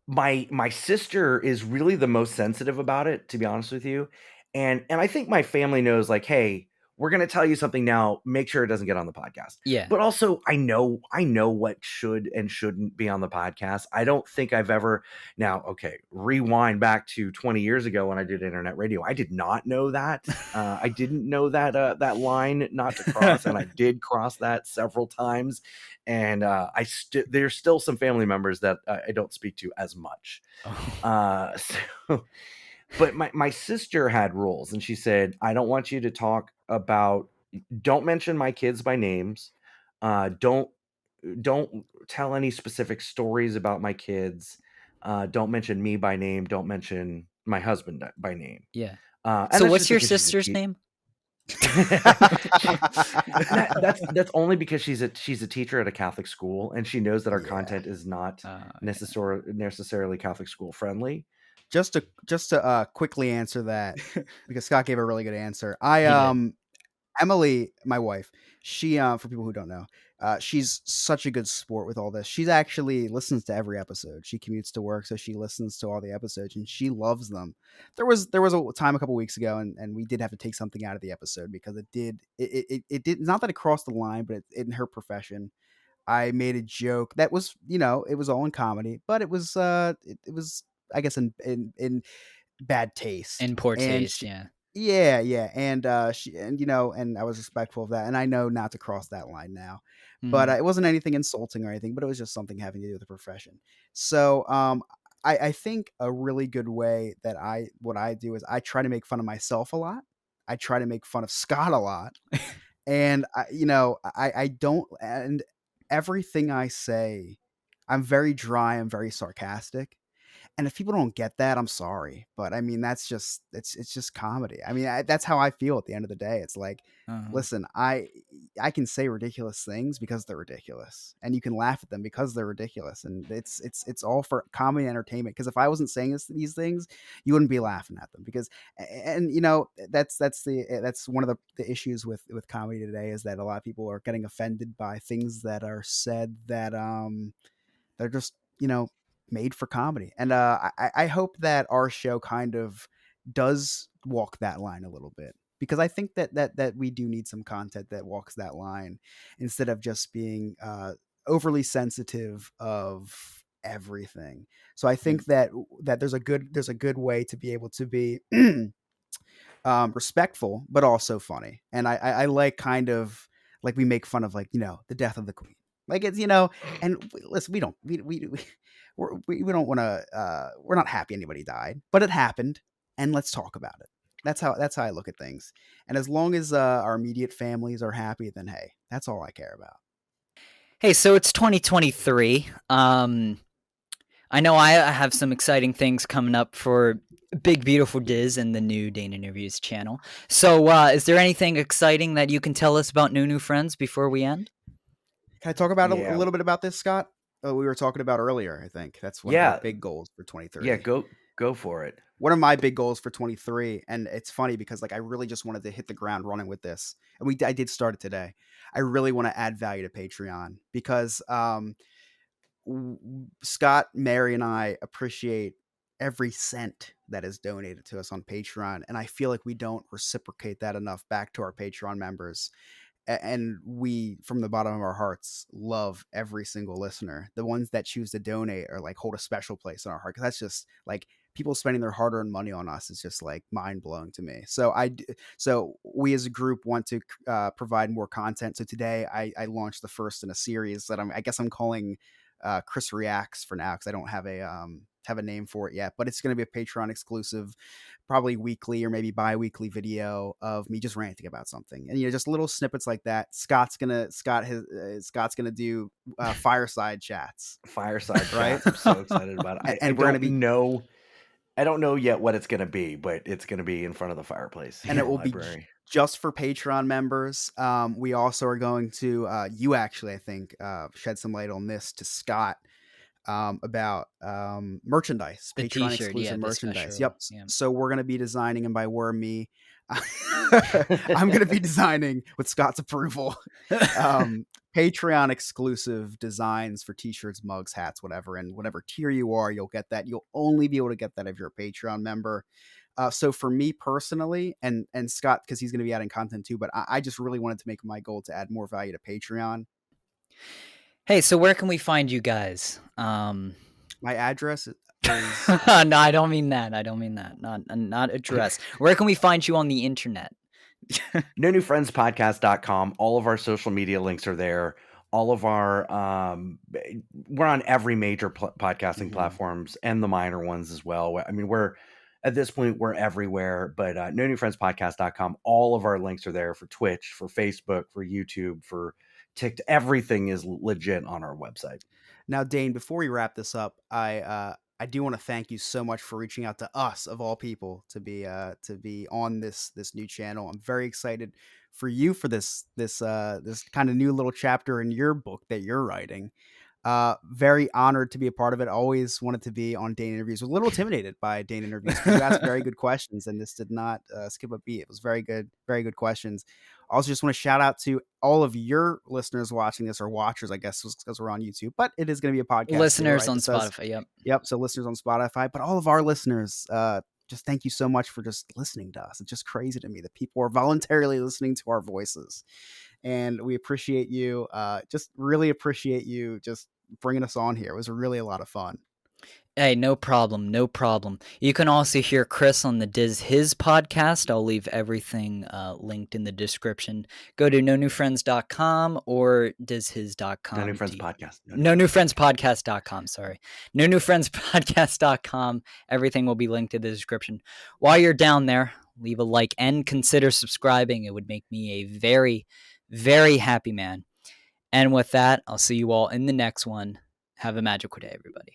my sister is really the most sensitive about it, to be honest with you. And I think my family knows, like, hey, we're going to tell you something now, make sure it doesn't get on the podcast. Yeah. But also, I know what should and shouldn't be on the podcast. I don't think I've ever. Now, okay, rewind back to 20 years ago when I did internet radio, I did not know that. I didn't know that line not to cross, and I did cross that several times. And there's still some family members that I don't speak to as much. Oh. So, but my sister had rules, and she said, I don't want you to talk about, don't mention my kids by names. Don't tell any specific stories about my kids. Don't mention me by name. Don't mention my husband by name. Yeah. And So that's what's just your because she's a sister's name? that's only because she's a teacher at a Catholic school, and she knows that our Yeah. content is not Okay. necessarily Catholic school friendly. Just to quickly answer that, because Scott gave a really good answer. He did. Emily, my wife, she for people who don't know, she's such a good sport with all this. She's actually listens to every episode. She commutes to work, so she listens to all the episodes and she loves them. There was a time a couple weeks ago, and we did have to take something out of the episode because it did not that it crossed the line, but in her profession, I made a joke that was, it was all in comedy, but it was, I guess, in bad taste. In poor And taste, she, yeah. yeah, yeah, and I was respectful of that, and I know not to cross that line now. But Mhm. it wasn't anything insulting or anything, but it was just something having to do with the profession. So, I think a really good way that what I do is I try to make fun of myself a lot. I try to make fun of Scott a lot, and I don't, and everything I say, I'm very dry, I'm very sarcastic, and if people don't get that, I'm sorry, but I mean, that's just it's just comedy. I mean, that's how I feel at the end of the day. It's like, Uh-huh. listen, I can say ridiculous things because they're ridiculous, and you can laugh at them because they're ridiculous, and it's all for comedy and entertainment. Because if I wasn't saying these things, you wouldn't be laughing at them. Because and that's one of the issues with comedy today, is that a lot of people are getting offended by things that are said that they're just, made for comedy. And I hope that our show kind of does walk that line a little bit, because I think that we do need some content that walks that line, instead of just being overly sensitive of everything. So I Yep. think that there's a good way to be able to be respectful but also funny. And I like, kind of like, we make fun of, like, the death of the queen, like, it's, and listen, we don't we don't want to we're not happy anybody died, but it happened, and let's talk about it. That's how I look at things. And as long as our immediate families are happy, then hey, that's all I care about. Hey, so it's 2023. I know I have some exciting things coming up for Big Beautiful Diz and the new Dane Interviews channel. So, is there anything exciting that you can tell us about New Friends before we end? Can I talk about a Yeah. little bit about this, Scott? We were talking about earlier. I think that's one of our Yeah. big goals for Yeah, 23. go for it. One of my big goals for 23, and it's funny because like I really just wanted to hit the ground running with this, and I did start it today. I really want to add value to Patreon because Scott, Mary, and I appreciate every cent that is donated to us on Patreon, and I feel like we don't reciprocate that enough back to our Patreon members. And we, from the bottom of our hearts, love every single listener. The ones that choose to donate or like hold a special place in our heart, because that's just like people spending their hard-earned money on us is just like mind-blowing to me. So we as a group want to provide more content. So today I launched the first in a series that I guess I'm calling Chris Reacts for now, because I don't have a name for it yet, but it's going to be a Patreon exclusive, probably weekly or maybe bi-weekly video of me just ranting about something, and just little snippets like that. Scott's gonna do fireside chats, Fireside right? chats. I'm so excited about it. I And we're gonna don't be know. I don't know yet what it's going to be, but it's going to be in front of the fireplace and in it the will be library. just for Patreon members. We also are going to you actually I think shed some light on this to Scott about merchandise, The Patreon T-shirt, yeah, exclusive the merchandise. special, Yep. yeah. So we're gonna be designing, and by we're me, I'm gonna be designing with Scott's approval. Patreon exclusive designs for t-shirts, mugs, hats, whatever, and whatever tier you are, you'll get that. You'll only be able to get that if you're a Patreon member. So for me personally, and Scott, because he's going to be adding content too, but I just really wanted to make my goal to add more value to Patreon. Hey, so where can we find you guys? My address is No, I don't mean that. Not address. Where can we find you on the internet? NoNewFriendsPodcast.com. All of our social media links are there. All of our we're on every major podcasting platforms and the minor ones as well. I mean, we're at this point we're everywhere. But NoNewFriendsPodcast.com. All of our links are there for Twitch, for Facebook, for YouTube, for TikTok. Everything is legit on our website. Now, Dane, before we wrap this up, I do want to thank you so much for reaching out to us of all people to be on this new channel. I'm very excited for you for this kind of new little chapter in your book that you're writing. Very honored to be a part of it. Always wanted to be on Dane Interviews. Was a little intimidated by Dane Interviews because you asked very good questions, and this did not skip a beat. It was very good questions. Also, just want to shout out to all of your listeners watching this, or watchers, I guess, because we're on YouTube. But it is going to be a podcast Listeners too, right? on Spotify, Yep. So listeners on Spotify, but all of our listeners, just thank you so much for just listening to us. It's just crazy to me that people are voluntarily listening to our voices, and we appreciate you. Just really appreciate you just bringing us on here. It was really a lot of fun. Hey, no problem. You can also hear Chris on the Diz His podcast. I'll leave everything linked in the description. Go to nonewfriends.com or dizhis.com. No New Friends Podcast. Nonewfriendspodcast.com, sorry. Nonewfriendspodcast.com. Everything will be linked in the description. While you're down there, leave a like and consider subscribing. It would make me a very, very happy man. And with that, I'll see you all in the next one. Have a magical day, everybody.